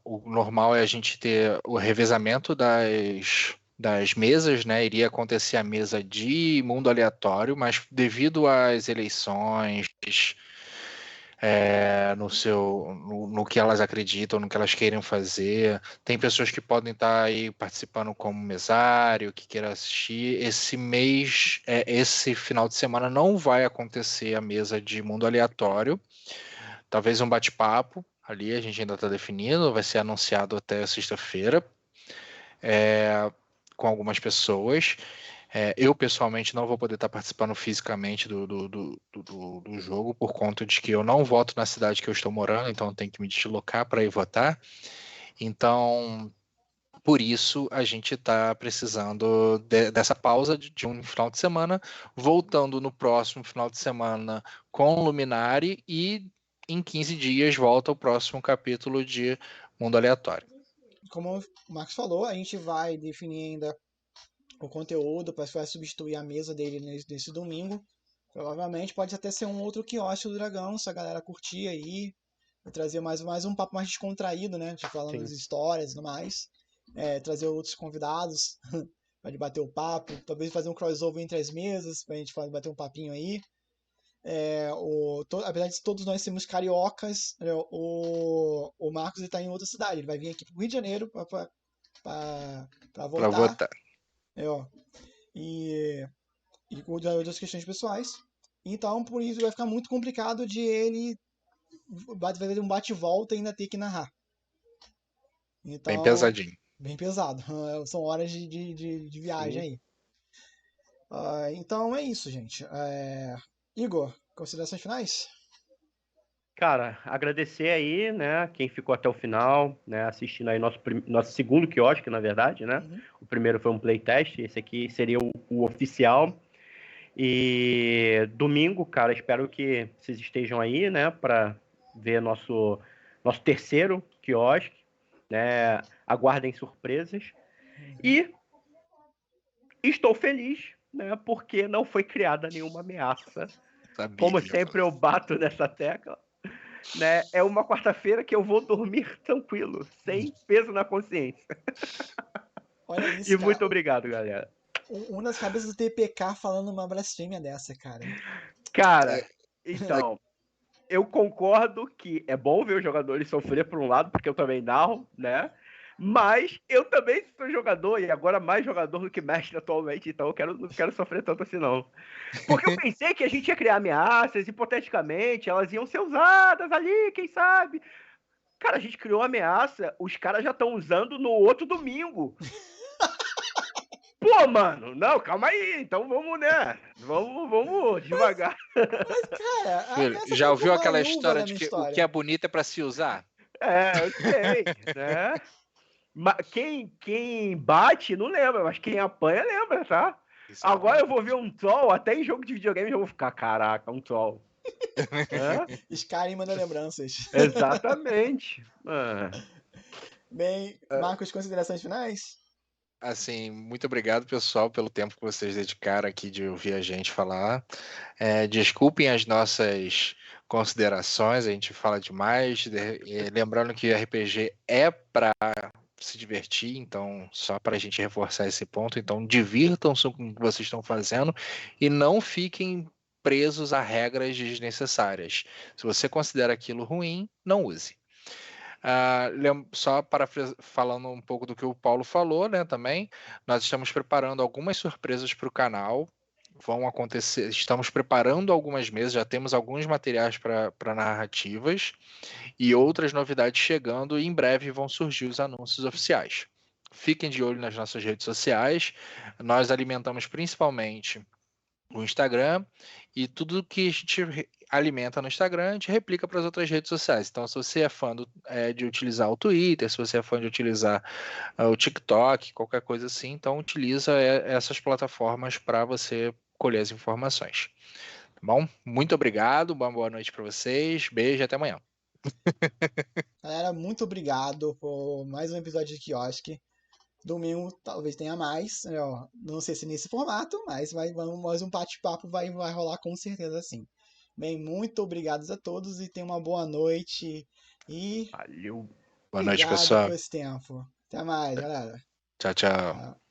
o normal é a gente ter o revezamento das mesas, né? Iria acontecer a mesa de mundo aleatório, mas devido às eleições, no que elas acreditam, no que elas querem fazer. Tem pessoas que podem estar aí participando como mesário, que queiram assistir. Esse final de semana não vai acontecer a mesa de mundo aleatório. Talvez um bate-papo ali, a gente ainda está definindo, vai ser anunciado até sexta-feira, com algumas pessoas. Eu, pessoalmente, não vou poder estar participando fisicamente do jogo, por conta de que eu não voto na cidade que eu estou morando, então eu tenho que me deslocar para ir votar. Então, por isso, a gente está precisando dessa pausa de um final de semana, voltando no próximo final de semana com Luminari, e em 15 dias volta o próximo capítulo de Mundo Aleatório. Como o Marcos falou, a gente vai definir ainda o conteúdo para substituir a mesa dele nesse domingo. Provavelmente pode até ser um outro quiosque do Dragão, se a galera curtir aí. Vai trazer mais um papo mais descontraído, né? Falando das histórias e tudo mais. Trazer outros convidados para bater o papo. Talvez fazer um crossover entre as mesas, para a gente bater um papinho aí. Apesar de todos nós sermos cariocas, o Marcos está em outra cidade. Ele vai vir aqui para o Rio de Janeiro para votar. E cuidar das questões pessoais. Então, por isso vai ficar muito complicado de ele fazer um bate-volta e ainda ter que narrar. Então, bem pesadinho. Bem pesado. São horas de viagem aí. Então é isso, gente. Igor, considerações finais? Cara, agradecer aí, né, quem ficou até o final, né, assistindo aí nosso segundo quiosque, na verdade, né? Uhum. O primeiro foi um playtest, esse aqui seria o oficial. E domingo, cara, espero que vocês estejam aí, né, para ver nosso terceiro quiosque, né? Aguardem surpresas. E estou feliz, né, porque não foi criada nenhuma ameaça. Como sempre eu bato nessa tecla, né? É uma quarta-feira que eu vou dormir tranquilo, sem peso na consciência. Olha isso, e cara. muito obrigado, galera. Uma das cabeças do TPK falando uma blasfêmia dessa, cara. Cara, então, eu concordo que é bom ver os jogadores sofrer por um lado, porque eu também narro, né? Mas eu também sou jogador, e agora mais jogador do que mestre atualmente, então eu não quero sofrer tanto assim, não. Porque eu pensei que a gente ia criar ameaças, hipoteticamente, elas iam ser usadas ali, quem sabe? Cara, a gente criou ameaça, os caras já estão usando no outro domingo. Pô, mano, não, calma aí, então vamos, né? Vamos devagar. Mas, cara, já ouviu aquela história de que o que é bonito é pra se usar? Eu sei, né? Quem bate não lembra, mas quem apanha lembra, tá? Agora eu vou ver um troll, até em jogo de videogame eu vou ficar, caraca, um troll. Skyrim manda lembranças. Exatamente. Bem, Marcos, considerações finais? Assim, muito obrigado, pessoal, pelo tempo que vocês dedicaram aqui de ouvir a gente falar. Desculpem as nossas considerações, a gente fala demais. Lembrando que RPG é para se divertir, então, só para a gente reforçar esse ponto. Então, divirtam-se com o que vocês estão fazendo e não fiquem presos a regras desnecessárias. Se você considera aquilo ruim, não use. Só falando um pouco do que o Paulo falou, né, também, nós estamos preparando algumas surpresas para o canal, vão acontecer, estamos preparando algumas mesas, já temos alguns materiais para narrativas e outras novidades chegando e em breve vão surgir os anúncios oficiais. Fiquem de olho nas nossas redes sociais, nós alimentamos principalmente o Instagram e tudo que a gente alimenta no Instagram, a gente replica para as outras redes sociais. Então, se você é fã de utilizar o Twitter, se você é fã de utilizar o TikTok, qualquer coisa assim, então utiliza essas plataformas para você colher as informações. Tá bom? Muito obrigado, uma boa noite para vocês, beijo e até amanhã. Galera, muito obrigado por mais um episódio de Quiosque. Domingo talvez tenha mais, ó, não sei se nesse formato, mas mais um bate-papo vai rolar com certeza sim. Bem, muito obrigados a todos e tenham uma boa noite e Valeu. Boa noite, obrigado pessoal. por esse tempo. Até mais, galera. Tchau, tchau. Tchau.